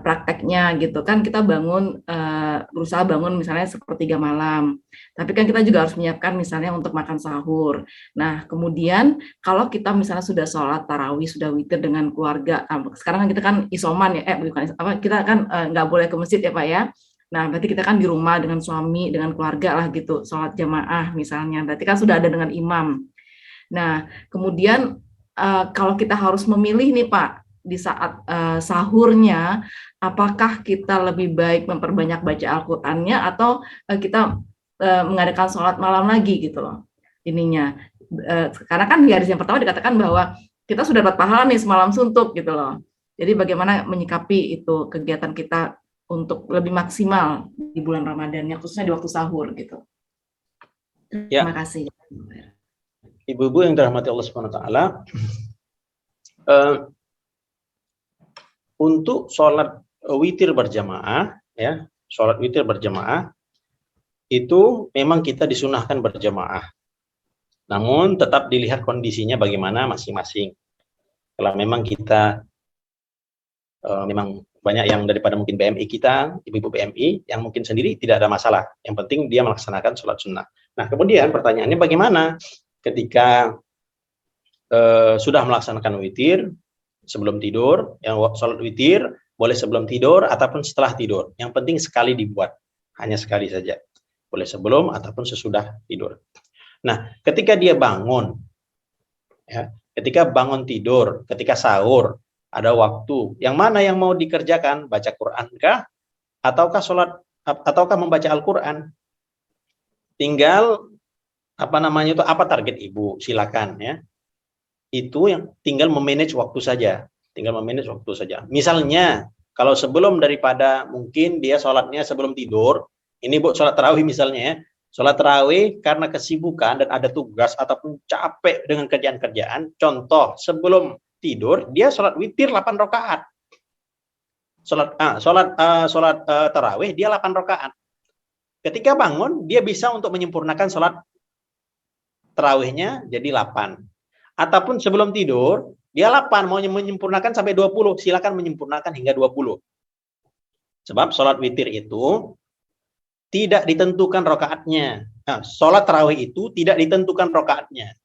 prakteknya gitu kan kita berusaha bangun misalnya 1/3 malam, tapi kan kita juga harus menyiapkan misalnya untuk makan sahur. Nah kemudian kalau kita misalnya sudah sholat tarawih, sudah witir dengan keluarga, sekarang kita kan isoman ya, kita kan nggak boleh ke masjid ya Pak ya. Nah berarti kita kan di rumah dengan suami, dengan keluarga lah gitu, sholat jamaah misalnya, berarti kan sudah ada dengan imam. Nah kemudian kalau kita harus memilih nih Pak, di saat sahurnya, apakah kita lebih baik memperbanyak baca Al-Qur'annya atau kita mengadakan sholat malam lagi gitu loh ininya. Karena kan di hadis yang pertama dikatakan bahwa kita sudah dapat pahala nih semalam suntuk gitu loh. Jadi bagaimana menyikapi itu kegiatan kita untuk lebih maksimal di bulan Ramadannya, khususnya di waktu sahur gitu. Ya. Terima kasih. Ibu-ibu yang dirahmati Allah Subhanahu wa taala, untuk sholat witir berjamaah, ya, sholat witir berjamaah itu memang kita disunahkan berjamaah. Namun tetap dilihat kondisinya bagaimana masing-masing. Kalau memang kita memang banyak yang daripada mungkin BMI kita, ibu-ibu BMI yang mungkin sendiri tidak ada masalah. Yang penting dia melaksanakan sholat sunnah. Nah kemudian pertanyaannya bagaimana ketika sudah melaksanakan witir sebelum tidur, yang sholat witir boleh sebelum tidur ataupun setelah tidur. Yang penting sekali dibuat, hanya sekali saja. Boleh sebelum ataupun sesudah tidur. Nah, ketika dia bangun, ya, ketika bangun tidur, ketika sahur, ada waktu. Yang mana yang mau dikerjakan? Baca Quran kah? Ataukah sholat? Ataukah membaca Al-Quran? Tinggal apa target ibu? Silakan ya. Itu yang tinggal memanage waktu saja. Misalnya, kalau sebelum daripada mungkin dia sholatnya sebelum tidur, ini Bu sholat tarawih misalnya ya, sholat tarawih karena kesibukan dan ada tugas ataupun capek dengan kerjaan-kerjaan, contoh sebelum tidur dia sholat witir 8 rakaat. Sholat tarawih dia 8 rakaat. Ketika bangun dia bisa untuk menyempurnakan sholat tarawihnya jadi 8. Ataupun sebelum tidur, dia 8, mau menyempurnakan sampai 20, silakan menyempurnakan hingga 20. Sebab sholat witir itu tidak ditentukan rakaatnya. Nah, sholat tarawih itu tidak ditentukan rakaatnya.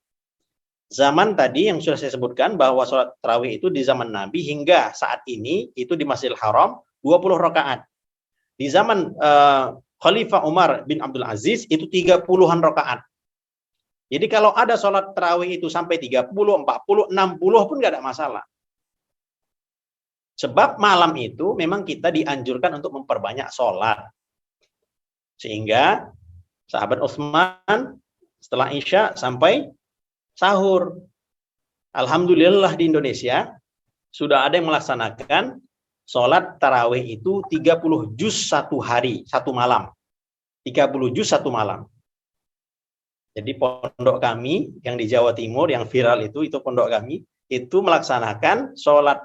Zaman tadi yang sudah saya sebutkan bahwa sholat tarawih itu di zaman Nabi hingga saat ini itu di Masjidil Haram 20 rakaat. Di zaman Khalifah Umar bin Abdul Aziz itu 30-an rakaat. Jadi kalau ada sholat tarawih itu sampai 30, 40, 60 pun nggak ada masalah. Sebab malam itu memang kita dianjurkan untuk memperbanyak sholat. Sehingga sahabat Utsman setelah Isya sampai sahur. Alhamdulillah di Indonesia sudah ada yang melaksanakan sholat tarawih itu 30 juz satu hari, satu malam. 30 juz satu malam. Jadi pondok kami yang di Jawa Timur, yang viral itu pondok kami, itu melaksanakan sholat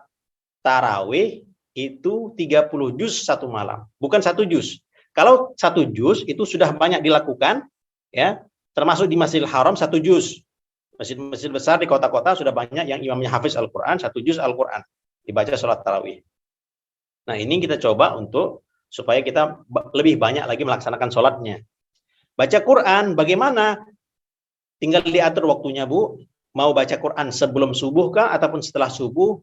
tarawih itu 30 juz satu malam. Bukan satu juz. Kalau satu juz itu sudah banyak dilakukan, ya, termasuk di Masjidil Haram satu juz. Masjid-masjid besar di kota-kota sudah banyak yang imamnya hafiz Al-Quran, satu juz Al-Quran. Dibaca sholat tarawih. Nah ini kita coba untuk supaya kita lebih banyak lagi melaksanakan sholatnya. Baca Quran bagaimana? Tinggal diatur waktunya, Bu. Mau baca Quran sebelum subuh kah ataupun setelah subuh?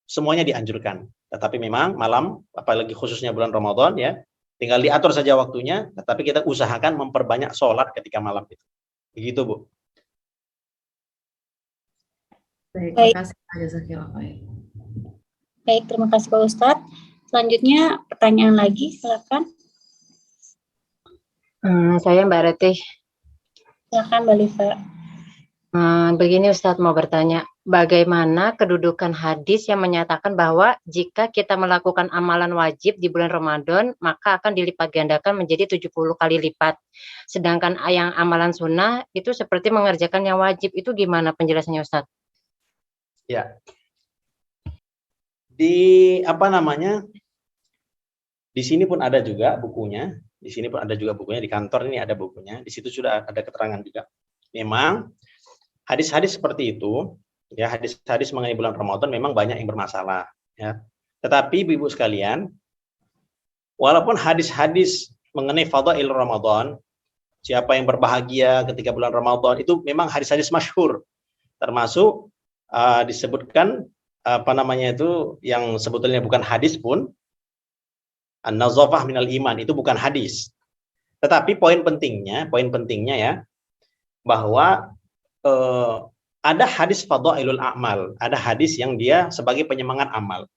Semuanya dianjurkan. Tetapi memang malam, apalagi khususnya bulan Ramadan, ya, tinggal diatur saja waktunya. Tetapi kita usahakan memperbanyak sholat ketika malam itu. Begitu, Bu. Baik, Baik. terima kasih Pak Jazakillah khair. Baik, terima kasih Pak Ustadz. Selanjutnya pertanyaan lagi, silakan. Saya Mbak Retih. Silakan Mbak Liva. Begini Ustadz mau bertanya, bagaimana kedudukan hadis yang menyatakan bahwa jika kita melakukan amalan wajib di bulan Ramadan, maka akan dilipat gandakan menjadi 70 kali lipat. Sedangkan yang amalan sunnah itu seperti mengerjakan yang wajib, itu gimana penjelasannya Ustadz? Ya. Di di sini pun ada juga bukunya. Di sini pun ada juga bukunya, di kantor ini ada bukunya. Di situ sudah ada keterangan juga. Memang hadis-hadis seperti itu, ya, hadis-hadis mengenai bulan Ramadan memang banyak yang bermasalah, ya. Tetapi Ibu sekalian, walaupun hadis-hadis mengenai fadail Ramadan, siapa yang berbahagia ketika bulan Ramadan, itu memang hadis-hadis masyhur. Termasuk disebutkan itu yang sebetulnya bukan hadis pun, an-nazafah minal iman, itu bukan hadis. Tetapi poin pentingnya ya, bahwa ada hadis fadailul a'mal, ada hadis yang dia sebagai penyemangat amal.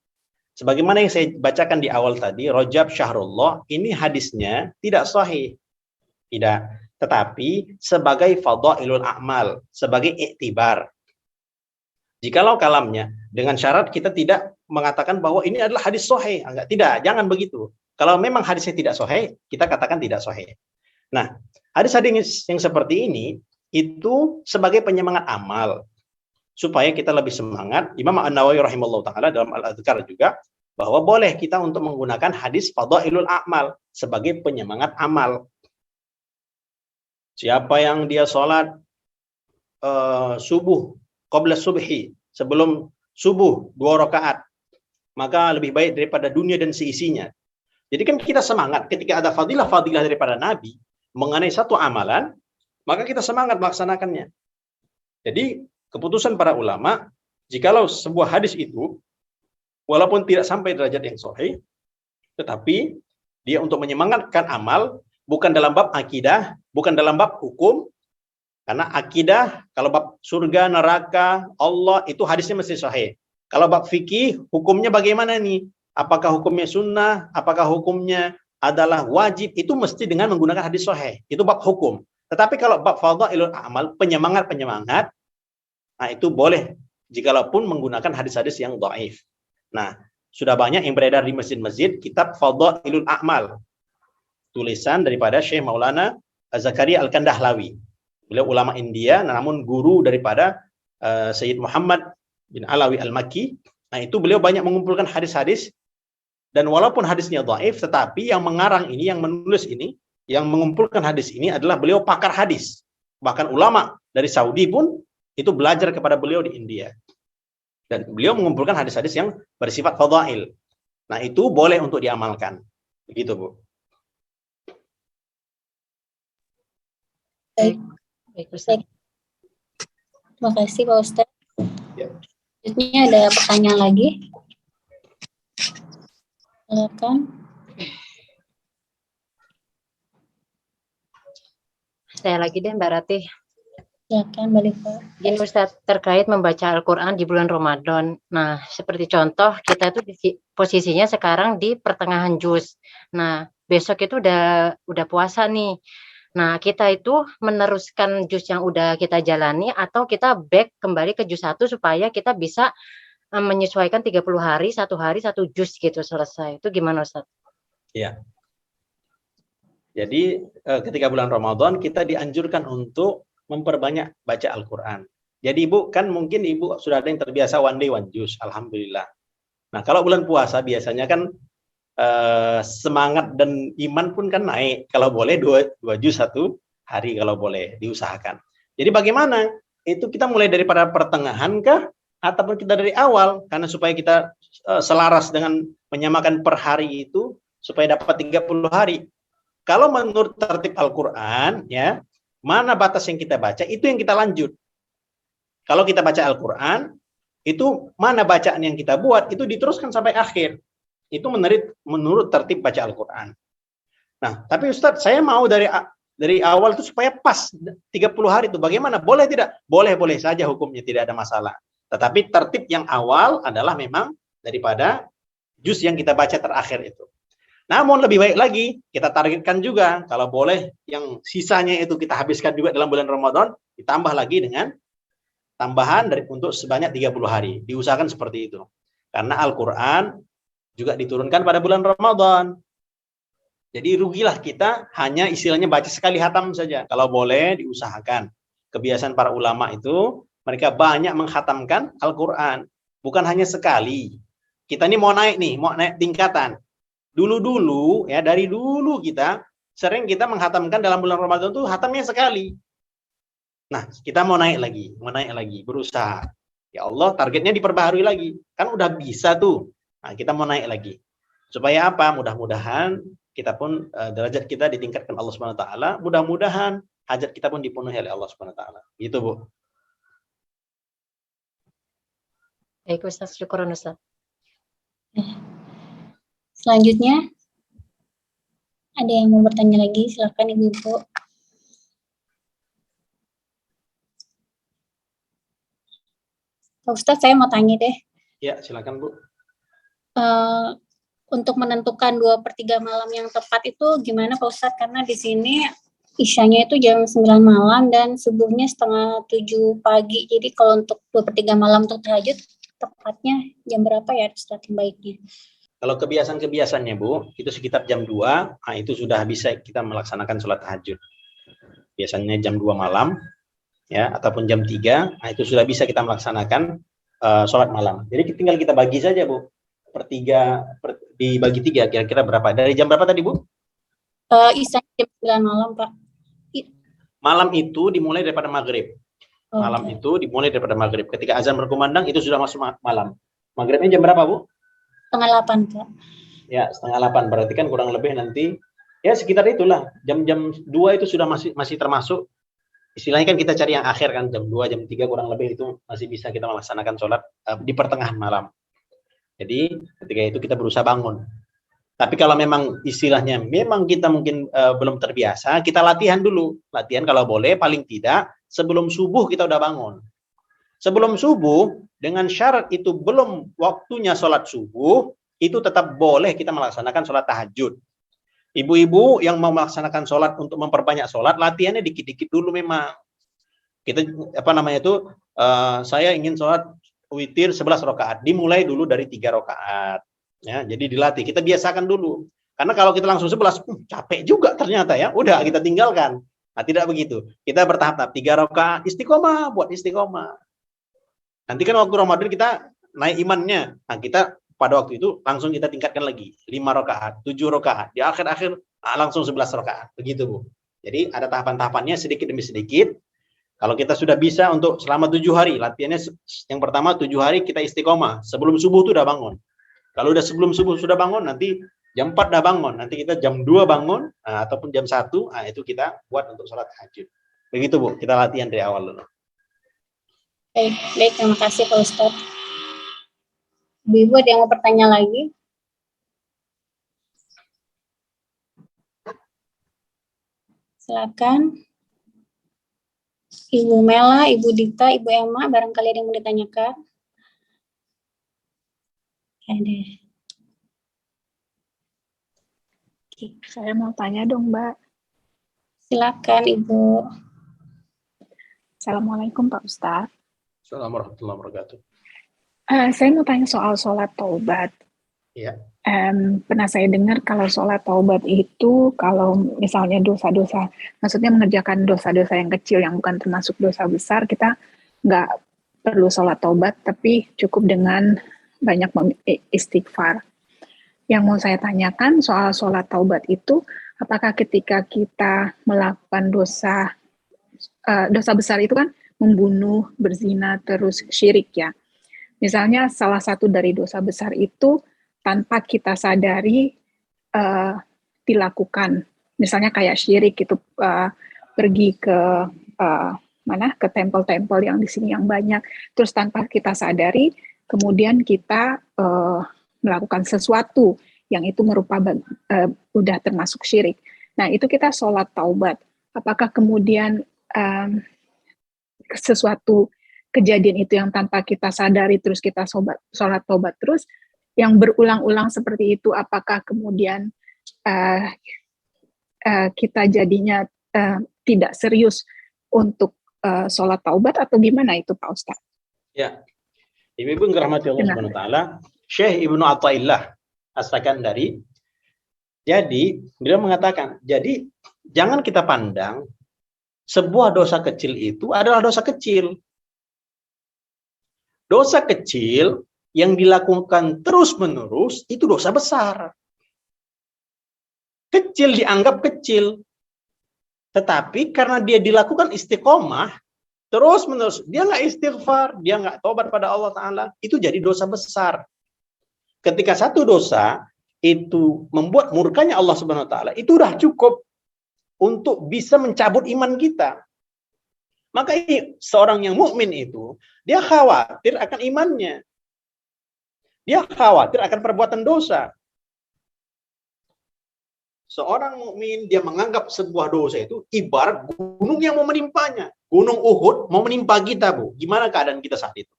Sebagaimana yang saya bacakan di awal tadi, Rajab Syahrullah, ini hadisnya tidak sahih. Tidak, tetapi sebagai fadailul a'mal, sebagai iktibar. Jikalau kalamnya dengan syarat kita tidak mengatakan bahwa ini adalah hadis sahih, tidak, jangan begitu. Kalau memang hadisnya tidak sahih, kita katakan tidak sahih. Nah, hadis-hadis yang seperti ini itu sebagai penyemangat amal supaya kita lebih semangat. Imam An-Nawawi rahimahullah taala dalam Al-Adhkar juga bahwa boleh kita untuk menggunakan hadis fadailul a'mal sebagai penyemangat amal. Siapa yang dia sholat subuh qabla subhi, sebelum subuh 2 rakaat, maka lebih baik daripada dunia dan seisinya. Jadi kan kita semangat ketika ada fadilah-fadilah daripada Nabi mengenai satu amalan, maka kita semangat melaksanakannya. Jadi keputusan para ulama, jikalau sebuah hadis itu walaupun tidak sampai derajat yang sahih, tetapi dia untuk menyemangatkan amal, bukan dalam bab akidah, bukan dalam bab hukum. Karena akidah, kalau bab surga, neraka, Allah, itu hadisnya mesti sahih. Kalau bab fikih, hukumnya bagaimana nih? Apakah hukumnya sunnah? Apakah hukumnya adalah wajib? Itu mesti dengan menggunakan hadis sahih. Itu bab hukum. Tetapi kalau bab fadailul a'mal, penyemangat-penyemangat, nah itu boleh jikalaupun menggunakan hadis-hadis yang dhaif. Nah, sudah banyak yang beredar di masjid-masjid kitab Fadailul A'mal. Tulisan daripada Syekh Maulana Zakaria Al-Kandahlawi. Beliau ulama India, namun guru daripada Sayyid Muhammad bin Alawi Al-Makki. Nah, itu beliau banyak mengumpulkan hadis-hadis, dan walaupun hadisnya dhaif, tetapi yang mengarang ini, yang menulis ini, yang mengumpulkan hadis ini adalah beliau pakar hadis. Bahkan ulama dari Saudi pun itu belajar kepada beliau di India. Dan beliau mengumpulkan hadis-hadis yang bersifat fadail. Nah, itu boleh untuk diamalkan. Begitu, Bu. Baik, Baik, Ustaz. terima kasih Pak Ustadz. Ya. Selanjutnya ada pertanyaan lagi. Silakan. Saya lagi deh Mbak Ratih. Silakan Mbak Liva. Gini Ustaz, terkait membaca Al-Quran di bulan Ramadan. Nah, seperti contoh, kita tuh posisinya sekarang di pertengahan juz. Nah, besok itu udah puasa nih. Nah, kita itu meneruskan juz yang udah kita jalani atau kita back kembali ke juz 1 supaya kita bisa menyesuaikan 30 hari, satu juz gitu selesai. Itu gimana Ustaz? Ya. Jadi ketika bulan Ramadan kita dianjurkan untuk memperbanyak baca Al-Quran. Jadi Ibu, kan mungkin Ibu sudah ada yang terbiasa one day one juz, alhamdulillah. Nah, kalau bulan puasa biasanya kan semangat dan iman pun kan naik. Kalau boleh dua juz satu hari, kalau boleh diusahakan. Jadi bagaimana? Itu kita mulai daripada pertengahan kah? Ataupun kita dari awal? Karena supaya kita selaras dengan menyamakan per hari itu, supaya dapat 30 hari. Kalau menurut tertib Al-Quran, ya, mana batas yang kita baca, itu yang kita lanjut. Kalau kita baca Al-Quran, itu mana bacaan yang kita buat, itu diteruskan sampai akhir. Itu menurut tertib baca Al-Quran. Nah, tapi Ustadz, saya mau dari awal itu supaya pas 30 hari itu. Bagaimana? Boleh tidak? Boleh saja hukumnya, tidak ada masalah. Tetapi tertib yang awal adalah memang daripada juz yang kita baca terakhir itu. Namun lebih baik lagi, kita targetkan juga, kalau boleh yang sisanya itu kita habiskan juga dalam bulan Ramadan, ditambah lagi dengan tambahan untuk sebanyak 30 hari. Diusahakan seperti itu. Karena Al-Quran juga diturunkan pada bulan Ramadan. Jadi rugilah kita hanya istilahnya baca sekali hatam saja. Kalau boleh diusahakan. Kebiasaan para ulama itu, mereka banyak menghatamkan Al-Quran. Bukan hanya sekali. Kita ini mau naik tingkatan. Dulu ya, dari dulu kita sering kita menghatamkan dalam bulan Ramadan itu hatamnya sekali. Nah, kita mau naik lagi, berusaha. Ya Allah, targetnya diperbaharui lagi. Kan udah bisa tuh. Nah, kita mau naik lagi. Supaya apa? Mudah-mudahan kita pun derajat kita ditingkatkan Allah Subhanahu wa taala, mudah-mudahan hajat kita pun dipenuhi oleh Allah Subhanahu wa taala. Gitu, Bu. Baik Ustaz, syukuran Ustaz. Selanjutnya, ada yang mau bertanya lagi? Silakan Ibu-Ibu. Pak Ustadz, saya mau tanya deh. Ya, silakan Bu. Untuk menentukan 2/3 malam yang tepat itu gimana Pak Ustadz? Karena di sini isyanya itu jam 9 malam dan subuhnya 6:30 pagi. Jadi kalau untuk 2/3 malam untuk tahajud, tepatnya jam berapa ya Ustadz yang baiknya? Kalau kebiasaan-kebiasaannya Bu, itu sekitar jam 2, nah itu sudah bisa kita melaksanakan sholat tahajud. Biasanya jam 2 malam, ya, ataupun jam 3, nah itu sudah bisa kita melaksanakan sholat malam. Jadi tinggal kita bagi saja Bu, dibagi 3, kira-kira berapa? Dari jam berapa tadi Bu? Isyanya jam 9 malam Pak. Malam itu dimulai daripada maghrib. Oh, Malam okay. itu dimulai daripada maghrib. Ketika azan berkumandang itu sudah masuk malam. Maghribnya jam berapa Bu? 7:30 Pak. Ya, 7:30. Berarti kan kurang lebih nanti ya sekitar itulah. Jam 2 itu sudah masih termasuk. Istilahnya kan kita cari yang akhir kan, jam 2, jam 3 kurang lebih itu masih bisa kita melaksanakan sholat di pertengahan malam. Jadi ketika itu kita berusaha bangun. Tapi kalau memang istilahnya memang kita mungkin belum terbiasa, kita latihan dulu. Latihan kalau boleh paling tidak sebelum subuh kita udah bangun. Sebelum subuh, dengan syarat itu belum waktunya sholat subuh, itu tetap boleh kita melaksanakan sholat tahajud. Ibu-ibu yang mau melaksanakan sholat untuk memperbanyak sholat, latihannya dikit-dikit dulu memang. Kita, saya ingin sholat witir 11 rakaat. Dimulai dulu dari 3 rakaat. Ya, jadi dilatih. Kita biasakan dulu. Karena kalau kita langsung 11, capek juga ternyata ya. Udah, kita tinggalkan. Nah, tidak begitu. Kita bertahap-tahap. 3 rakaat, istiqomah, buat istiqomah. Nanti kan waktu Ramadan kita naik imannya. Nah, kita pada waktu itu langsung kita tingkatkan lagi. 5 rakaat, 7 rakaat. Di akhir-akhir langsung 11 rakaat. Begitu, Bu. Jadi ada tahapan-tahapannya sedikit demi sedikit. Kalau kita sudah bisa untuk selama 7 hari, latihannya yang pertama 7 hari kita istiqomah. Sebelum subuh itu udah bangun. Kalau udah sebelum subuh sudah bangun, nanti jam 4 udah bangun. Nanti kita jam 2 bangun, ataupun jam 1, itu kita buat untuk sholat tahajud. Begitu Bu, kita latihan dari awal dulu. Baik, terima kasih Pak Ustadz. Ibu ada yang mau bertanya lagi? Silakan. Ibu Mela, Ibu Dita, Ibu Emma, barangkali ada yang mau ditanyakan? Ada. Saya mau tanya dong, Mbak. Silakan Ibu. Assalamualaikum Pak Ustadz. Assalamualaikum warahmatullahi wabarakatuh. Saya mau tanya soal sholat taubat. Iya. Pernah saya dengar kalau sholat taubat itu kalau misalnya dosa-dosa, maksudnya mengerjakan dosa-dosa yang kecil yang bukan termasuk dosa besar, kita nggak perlu sholat taubat, tapi cukup dengan banyak istighfar. Yang mau saya tanyakan soal sholat taubat itu, apakah ketika kita melakukan dosa besar itu kan membunuh, berzina, terus syirik ya. Misalnya salah satu dari dosa besar itu tanpa kita sadari dilakukan. Misalnya kayak syirik itu pergi ke ke tempel-tempel yang di sini yang banyak, terus tanpa kita sadari, kemudian kita melakukan sesuatu yang itu udah termasuk syirik. Nah itu kita sholat taubat. Apakah kemudian sesuatu kejadian itu yang tanpa kita sadari terus kita sholat taubat terus yang berulang-ulang seperti itu, apakah kemudian kita jadinya tidak serius untuk sholat taubat atau gimana itu Pak Ustadz? Ya, Ibu dirahmati Allah Subhanahu wa taala, Syekh Ibnu Athaillah As-Sakandari. Jadi, beliau mengatakan, jadi jangan kita pandang sebuah dosa kecil itu adalah dosa kecil. Dosa kecil yang dilakukan terus-menerus itu dosa besar. Kecil dianggap kecil. Tetapi karena dia dilakukan istiqomah, terus-menerus, dia nggak istighfar, dia nggak tobat pada Allah Ta'ala, itu jadi dosa besar. Ketika satu dosa itu membuat murkanya Allah Subhanahu wa taala, itu udah cukup untuk bisa mencabut iman kita. Maka seorang yang mukmin itu, dia khawatir akan imannya. Dia khawatir akan perbuatan dosa. Seorang mukmin dia menganggap sebuah dosa itu ibarat gunung yang mau menimpanya. Gunung Uhud mau menimpa kita, Bu. Gimana keadaan kita saat itu?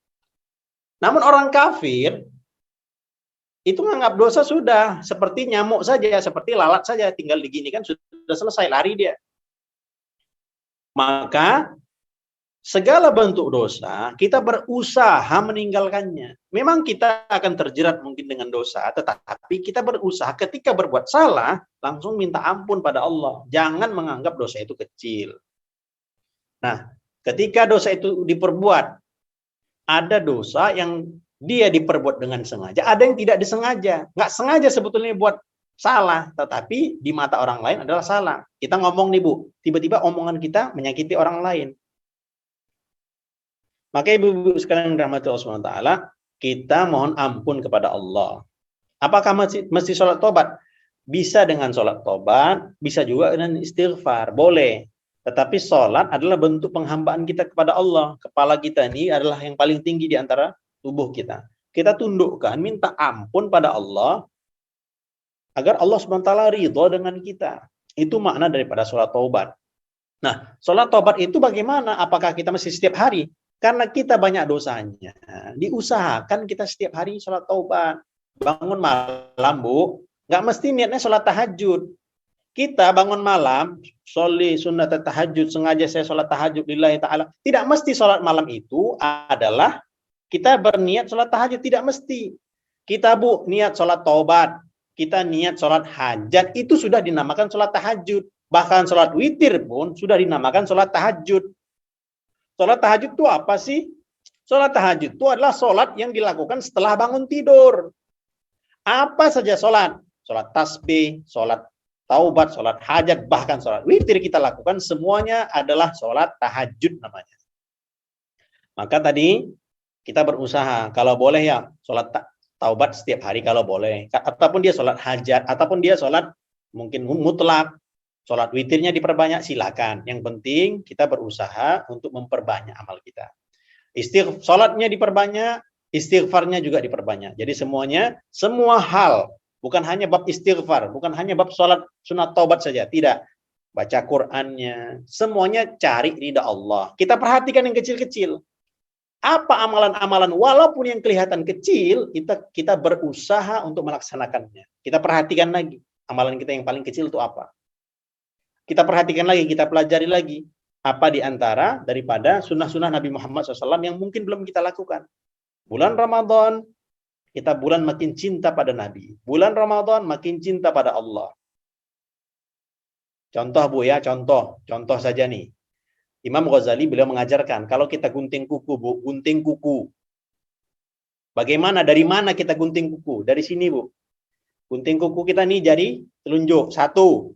Namun orang kafir itu menganggap dosa sudah seperti nyamuk saja, seperti lalat saja, tinggal diginikan sudah selesai, lari dia. Maka segala bentuk dosa kita berusaha meninggalkannya. Memang kita akan terjerat mungkin dengan dosa, tetapi kita berusaha ketika berbuat salah langsung minta ampun pada Allah. Jangan menganggap dosa itu kecil. Nah, ketika dosa itu diperbuat, ada dosa yang dia diperbuat dengan sengaja, ada yang tidak disengaja. Nggak sengaja sebetulnya buat salah, tetapi di mata orang lain adalah salah. Kita ngomong nih Bu, tiba-tiba omongan kita menyakiti orang lain. Maka ibu-ibu sekalian dirahmati Allah SWT, kita mohon ampun kepada Allah. Apakah mesti sholat tobat? Bisa dengan sholat tobat, bisa juga dengan istighfar, boleh. Tetapi sholat adalah bentuk penghambaan kita kepada Allah. Kepala kita ini adalah yang paling tinggi di antara tubuh kita. Kita tundukkan, minta ampun pada Allah, agar Allah SWT ridho dengan kita. Itu makna daripada sholat taubat. Nah, sholat taubat itu bagaimana? Apakah kita mesti setiap hari? Karena kita banyak dosanya. Diusahakan kita setiap hari sholat taubat. Bangun malam, Bu. Nggak mesti niatnya sholat tahajud. Kita bangun malam, sholli sunat tahajud, sengaja saya sholat tahajud lillahi ta'ala. Tidak mesti sholat malam itu adalah kita berniat sholat tahajud, tidak mesti. Kita Bu, niat sholat taubat, kita niat sholat hajat, itu sudah dinamakan sholat tahajud. Bahkan sholat witir pun sudah dinamakan sholat tahajud. Sholat tahajud itu apa sih? Sholat tahajud itu adalah sholat yang dilakukan setelah bangun tidur. Apa saja sholat? Sholat tasbih, sholat taubat, sholat hajat, bahkan sholat witir kita lakukan, semuanya adalah sholat tahajud namanya. Maka tadi kita berusaha, kalau boleh ya sholat taubat setiap hari kalau boleh, ataupun dia sholat hajat, ataupun dia sholat mungkin mutlak, Sholat witirnya diperbanyak, silakan. Yang penting kita berusaha untuk memperbanyak amal kita. Sholatnya diperbanyak, istighfarnya juga diperbanyak. Jadi semuanya, semua hal, bukan hanya bab istighfar, bukan hanya bab sholat sunat taubat saja, tidak. Baca Qur'annya, semuanya cari ridha Allah. Kita perhatikan yang kecil-kecil. Apa amalan-amalan, walaupun yang kelihatan kecil, kita berusaha untuk melaksanakannya. Kita perhatikan lagi, amalan kita yang paling kecil itu apa. Kita perhatikan lagi, kita pelajari lagi. Apa di antara daripada sunnah-sunnah Nabi Muhammad SAW yang mungkin belum kita lakukan. Bulan Ramadan, kita bulan makin cinta pada Nabi. Bulan Ramadan makin cinta pada Allah. Contoh Bu ya, contoh saja nih. Imam Ghazali beliau mengajarkan, kalau kita gunting kuku Bu, gunting kuku. Bagaimana, dari mana kita gunting kuku? Dari sini Bu. Gunting kuku kita nih jari telunjuk, 1,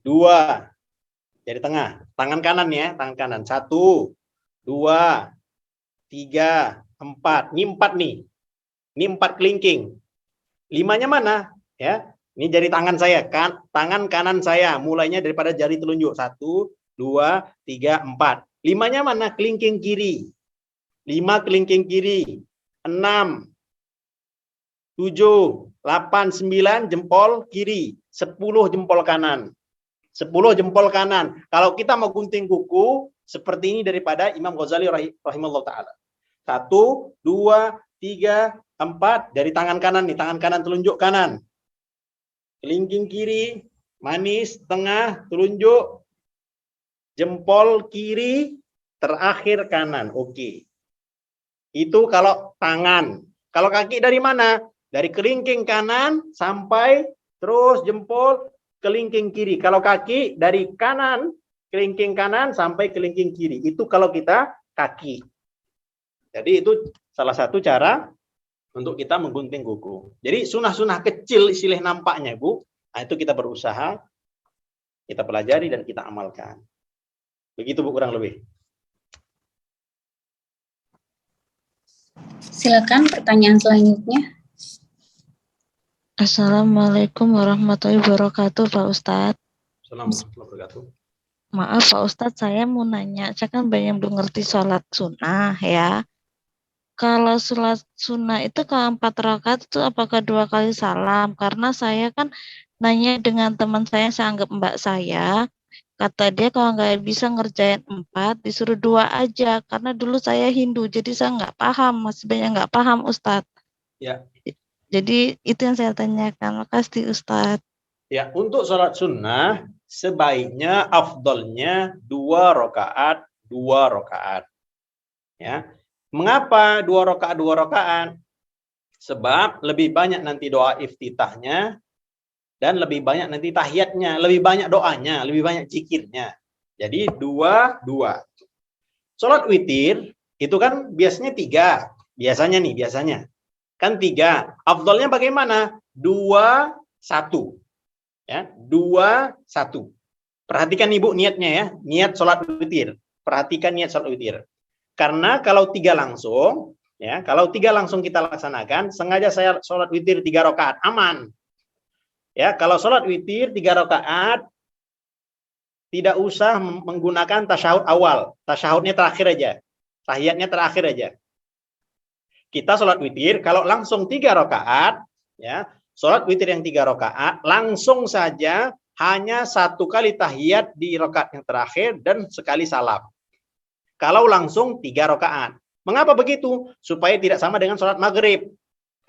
2, jari tengah, tangan kanan ya, tangan kanan, 1, 2, 3, 4, ini 4 nih, ini 4 kelingking, 5-nya mana? Ya, ini jari tangan saya, tangan kanan saya, mulainya daripada jari telunjuk, 1, 2, 3, 4, 5-nya mana? Kelingking kiri, 5 kelingking kiri, 6, 7, 8, 9 jempol kiri, 10 jempol kanan. 10 jempol kanan. Kalau kita mau gunting kuku, seperti ini daripada Imam Ghazali rahimahullah ta'ala. 1, 2, 3, 4, dari tangan kanan nih, tangan kanan telunjuk kanan. Kelingking kiri, manis, tengah, telunjuk, jempol kiri, terakhir kanan. Oke. Itu kalau tangan. Kalau kaki dari mana? Dari kelingking kanan sampai terus jempol kelingking kiri. Kalau kaki dari kanan, kelingking kanan sampai kelingking kiri. Itu kalau kita kaki. Jadi itu salah satu cara untuk kita menggunting kuku. Jadi sunah-sunah kecil istilah nampaknya Bu. Nah, itu kita berusaha, kita pelajari dan kita amalkan. Begitu Bu kurang lebih. Silakan pertanyaan selanjutnya. Assalamualaikum warahmatullahi wabarakatuh, Pak Ustadz. Assalamualaikum warahmatullahi wabarakatuh. Maaf Pak Ustadz, saya mau nanya, saya kan banyak yang belum ngerti sholat sunnah ya. Kalau sholat sunnah itu kalau 4 rakaat itu apakah 2 kali salam? Karena saya kan nanya dengan teman saya anggap mbak saya, kata dia kalau nggak bisa ngerjain 4, disuruh 2 aja. Karena dulu saya Hindu, jadi saya nggak paham, masih banyak nggak paham Ustadz. Ya. Jadi itu yang saya tanyakan. Makasih Ustadz. Ya, untuk sholat sunnah sebaiknya afdolnya 2 rakaat, 2 rakaat. Ya. Mengapa 2 rakaat, 2 rakaat? Sebab lebih banyak nanti doa iftitahnya dan lebih banyak nanti tahiyatnya, lebih banyak doanya, lebih banyak zikirnya. Jadi 2, 2. Sholat witir itu kan biasanya 3. Biasanya nih, biasanya. Kan 3. Afdolnya bagaimana? 2, 1. Ya, 2, 1. Perhatikan Ibu niatnya ya, niat sholat witir. Perhatikan niat sholat witir. Karena kalau 3 langsung, ya, kalau 3 langsung kita laksanakan, sengaja saya sholat witir 3 rakaat, aman. Ya, kalau sholat witir 3 rakaat, tidak usah menggunakan tasyahud awal. Tasyahudnya terakhir aja. Tahiyatnya terakhir aja. Kita sholat witir, kalau langsung 3 rakaat, ya, sholat witir yang 3 rakaat, langsung saja hanya 1 kali tahiyat di rakaat yang terakhir dan sekali salam. Kalau langsung 3 rakaat. Mengapa begitu? Supaya tidak sama dengan sholat maghrib.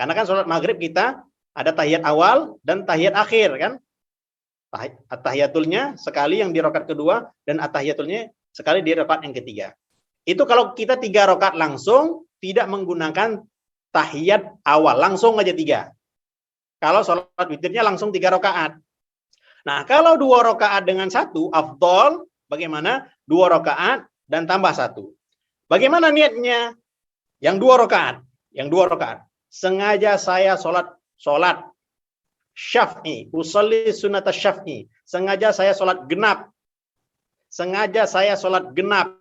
Karena kan sholat maghrib kita ada tahiyat awal dan tahiyat akhir kan. At-tahiyatulnya sekali yang di rakaat kedua dan at-tahiyatulnya sekali di rakaat yang ketiga. Itu kalau kita 3 rakaat langsung, tidak menggunakan tahiyat awal, langsung aja 3. Kalau sholat witirnya langsung 3 rakaat. Nah, kalau 2 rakaat dengan 1, afdol, bagaimana? 2 rakaat dan tambah 1. Bagaimana niatnya? Yang 2 rakaat. Yang 2 rakaat. Sengaja saya sholat syaf'i, usolli sunat syaf'i. Sengaja saya sholat genap. Sengaja saya sholat genap.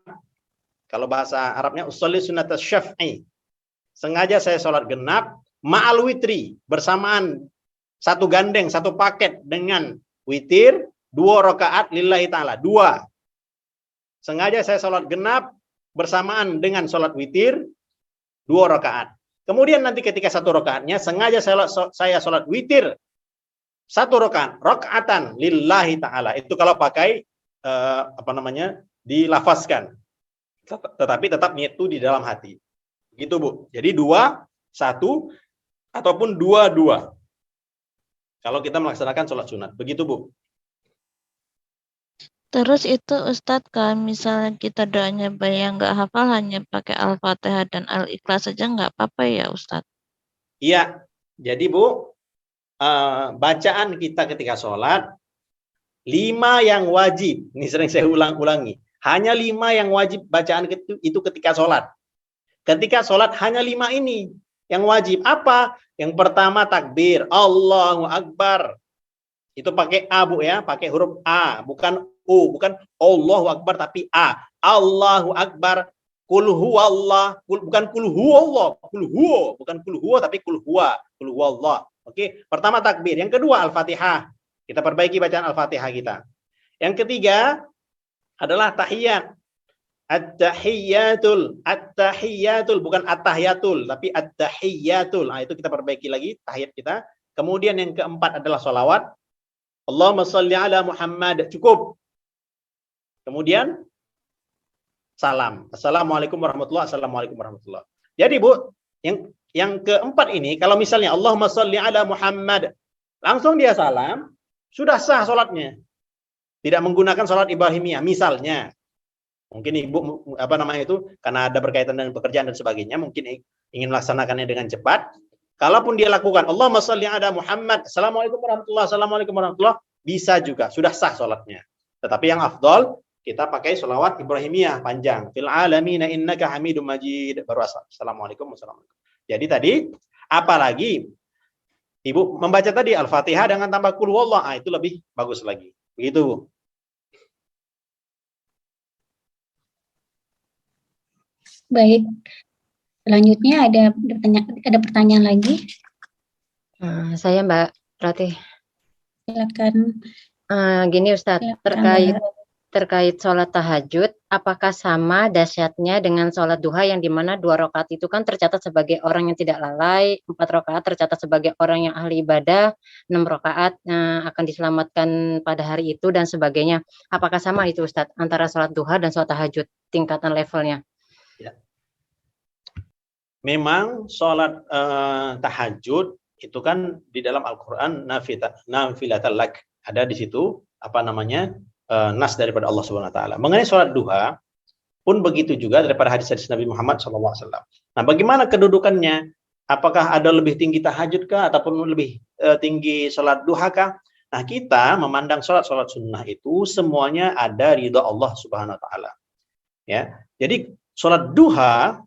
Kalau bahasa Arabnya usolli sunat syaf'i. Sengaja saya sholat genap ma'al witri, bersamaan satu gandeng, satu paket dengan witir, 2 rakaat lillahi ta'ala. 2. Sengaja saya sholat genap bersamaan dengan sholat witir 2 rakaat. Kemudian nanti ketika 1 rakaatnya sengaja saya sholat witir 1 rakaat, rakaatan lillahi ta'ala. Itu kalau pakai dilafazkan. Tetapi tetap niat itu di dalam hati. Gitu Bu. Jadi 2, 1 ataupun 2, 2. Kalau kita melaksanakan sholat sunat. Begitu Bu. Terus itu Ustadz, kalau misalnya kita doanya yang nggak hafal hanya pakai Al-Fatihah dan Al-Ikhlas saja nggak apa-apa ya Ustadz? Iya. Jadi Bu, bacaan kita ketika sholat, 5 yang wajib. Ini sering saya ulang-ulangi. Hanya 5 yang wajib bacaan itu ketika sholat. Ketika sholat hanya 5 ini yang wajib. Apa? Yang pertama takbir. Allahu Akbar. Itu pakai A Bu ya, pakai huruf A, bukan U, bukan Allahu Akbar tapi A. Allahu Akbar. Kul huwallah, bukan kul huwallah, kul huwa, bukan kul huwa tapi kul huwa, kul huwallah. Oke, pertama takbir. Yang kedua Al-Fatihah. Kita perbaiki bacaan Al-Fatihah kita. Yang ketiga adalah tahiyat. At-tahiyyatul, bukan at-tahiyatul, tapi at-tahiyyatul. Nah, itu kita perbaiki lagi tahiyat kita. Kemudian yang keempat adalah sholawat. Allahumma sholli ala Muhammad. Cukup. Kemudian salam. Assalamualaikum warahmatullahi wabarakatuh. Jadi Bu, yang keempat ini, kalau misalnya Allahumma sholli ala Muhammad, langsung dia salam, sudah sah sholatnya. Tidak menggunakan sholat Ibrahimiyah. Misalnya, mungkin Ibu, karena ada berkaitan dengan pekerjaan dan sebagainya, mungkin ingin melaksanakannya dengan cepat. Kalaupun dia lakukan, Allahumma sholli ala Muhammad, Assalamualaikum warahmatullahi, bisa juga, sudah sah sholatnya. Tetapi yang afdol, kita pakai sholawat Ibrahimiyah panjang. Fil alamina innaka hamidum majid. Baru Assalamualaikum. Jadi tadi, apalagi Ibu membaca tadi Al-Fatihah dengan tambah kul huwallah, itu lebih bagus lagi. Begitu Bu. Baik. Selanjutnya ada pertanyaan lagi. Saya Mbak Ratih. Silakan. Gini Ustadz, terkait sholat tahajud, apakah sama dahsyatnya dengan sholat duha yang dimana 2 rakaat itu kan tercatat sebagai orang yang tidak lalai, 4 rakaat tercatat sebagai orang yang ahli ibadah, 6 rakaat akan diselamatkan pada hari itu dan sebagainya. Apakah sama itu Ustadz antara sholat duha dan sholat tahajud tingkatan levelnya? Ya. Memang sholat tahajud itu kan di dalam Al-Quran nafilatal lak, ada di situ nas daripada Allah Subhanahu wa taala. Mengenai sholat duha pun begitu juga daripada hadis-hadis Nabi Muhammad SAW. Nah, bagaimana kedudukannya? Apakah ada lebih tinggi tahajud kah ataupun lebih tinggi sholat duha kah? Nah, kita memandang sholat sunnah itu semuanya ada ridha Allah Subhanahu wa taala. Ya. Jadi sholat duha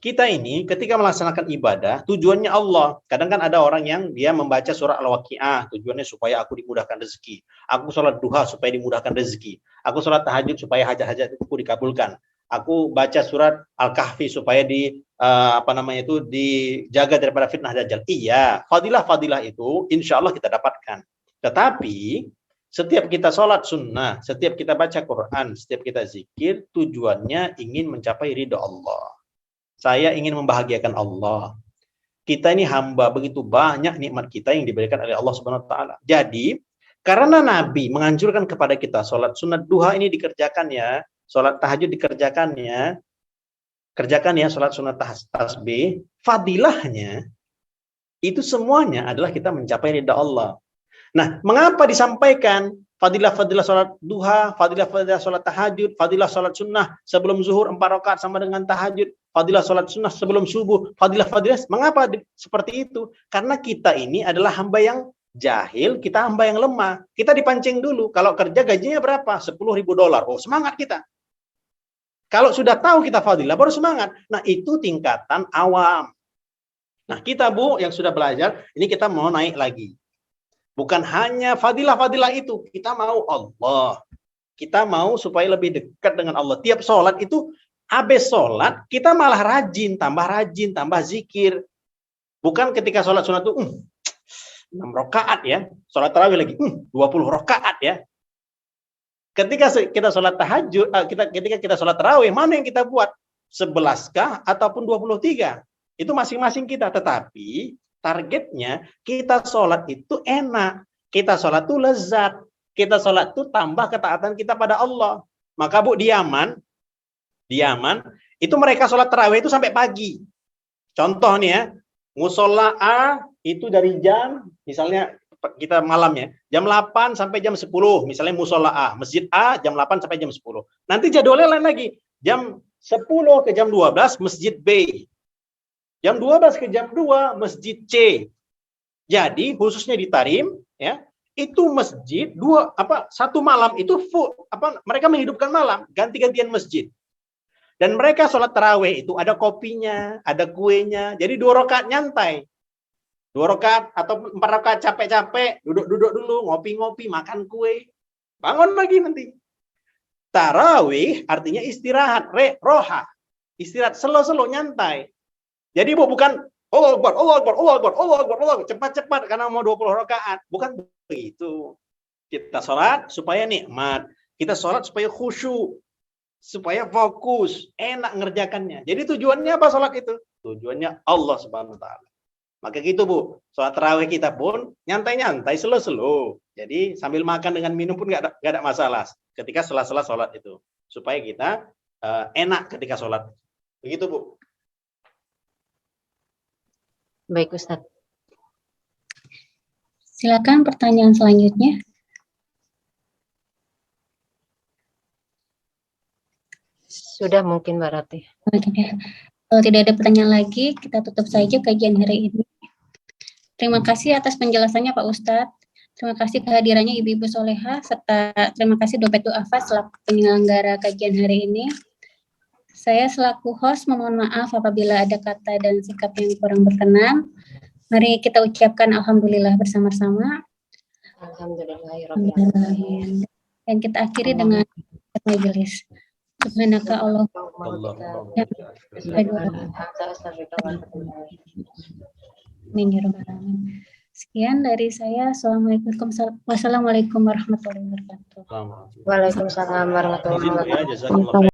kita ini ketika melaksanakan ibadah, tujuannya Allah. Kadang kan ada orang yang dia membaca surah Al-Waqiah, tujuannya supaya aku dimudahkan rezeki. Aku sholat duha supaya dimudahkan rezeki. Aku sholat tahajud supaya hajat-hajatku dikabulkan. Aku baca surat Al-Kahfi supaya dijaga daripada fitnah dajjal. Iya, fadilah itu insya Allah kita dapatkan. Tetapi setiap kita sholat sunnah, setiap kita baca Quran, setiap kita zikir, tujuannya ingin mencapai ridha Allah. Saya ingin membahagiakan Allah. Kita ini hamba, begitu banyak nikmat kita yang diberikan oleh Allah Subhanahu wa taala. Jadi, karena Nabi menganjurkan kepada kita sholat sunat duha ini dikerjakan ya, sholat tahajud dikerjakan ya, kerjakan ya sholat sunat tasbih, fadilahnya itu semuanya adalah kita mencapai ridha Allah. Nah, mengapa disampaikan fadilah-fadilah sholat duha, fadilah-fadilah sholat tahajud, fadilah sholat sunnah sebelum zuhur 4 rakaat sama dengan tahajud, fadilah sholat sunnah sebelum subuh, fadilah-fadilah. Mengapa seperti itu? Karena kita ini adalah hamba yang jahil, kita hamba yang lemah. Kita dipancing dulu. Kalau kerja gajinya berapa? $10.000. Oh, semangat kita. Kalau sudah tahu kita fadilah, baru semangat. Nah, itu tingkatan awam. Nah, kita Bu yang sudah belajar, ini kita mau naik lagi. Bukan hanya fadilah-fadilah itu, kita mau Allah. Kita mau supaya lebih dekat dengan Allah. Tiap sholat itu, habis sholat, kita malah rajin, tambah zikir. Bukan ketika sholat sunat itu, 6 rakaat ya. Sholat tarawih lagi 20 rakaat ya. Ketika kita sholat tahajud, ketika kita sholat tarawih, mana yang kita buat? 11 kah ataupun 23? Itu masing-masing kita. Tetapi targetnya kita sholat itu enak. Kita sholat itu lezat. Kita sholat itu tambah ketaatan kita pada Allah. Maka Bu, di Yaman, itu mereka sholat tarawih itu sampai pagi. Contoh nih ya, musola A itu dari jam, misalnya kita malamnya, jam 8 sampai jam 10, misalnya musola A, masjid A jam 8 sampai jam 10. Nanti jadwalnya lain lagi, jam 10 ke jam 12 masjid B. Jam 12 ke jam 2 masjid C. Jadi khususnya di Tarim ya, itu masjid satu malam itu full, mereka menghidupkan malam, ganti-gantian masjid. Dan mereka sholat tarawih itu ada kopinya, ada kuenya. Jadi 2 rakaat nyantai. 2 rakaat atau 4 rakaat capek-capek, duduk-duduk dulu, ngopi-ngopi, makan kue. Bangun lagi nanti. Tarawih artinya istirahat, roha. Istirahat, slow-slow, nyantai. Jadi bukan Allah Akbar, Allah Akbar, Allah Akbar, Allah Akbar, Allah Akbar, cepat-cepat karena mau 20 rakaat. Bukan begitu. Kita sholat supaya nikmat. Kita sholat supaya khusyuk. Supaya fokus, enak ngerjakannya. Jadi tujuannya apa sholat itu? Tujuannya Allah Subhanahu wa taala. Maka gitu Bu, sholat tarawih kita pun nyantai-nyantai, slow-slow. Jadi sambil makan dengan minum pun nggak ada masalah ketika sela-sela sholat itu. Supaya kita enak ketika sholat. Begitu Bu. Baik Ustadz. Silakan pertanyaan selanjutnya. Sudah mungkin Mbak Ratih. Kalau tidak ada pertanyaan lagi, kita tutup saja kajian hari ini. Terima kasih atas penjelasannya Pak Ustadz. Terima kasih kehadirannya Ibu-Ibu Soleha, serta terima kasih Dompet Du'afa selaku penyelenggara kajian hari ini. Saya selaku host memohon maaf apabila ada kata dan sikap yang kurang berkenan. Mari kita ucapkan Alhamdulillah bersama-sama. Alhamdulillahirrahmanirrahim. Dan kita akhiri dengan majelis. Subhanaka Allah. Amin ya rabbal alamin. Sekian dari saya. Wassalamualaikum warahmatullahi wabarakatuh. Waalaikumsalam warahmatullahi wabarakatuh.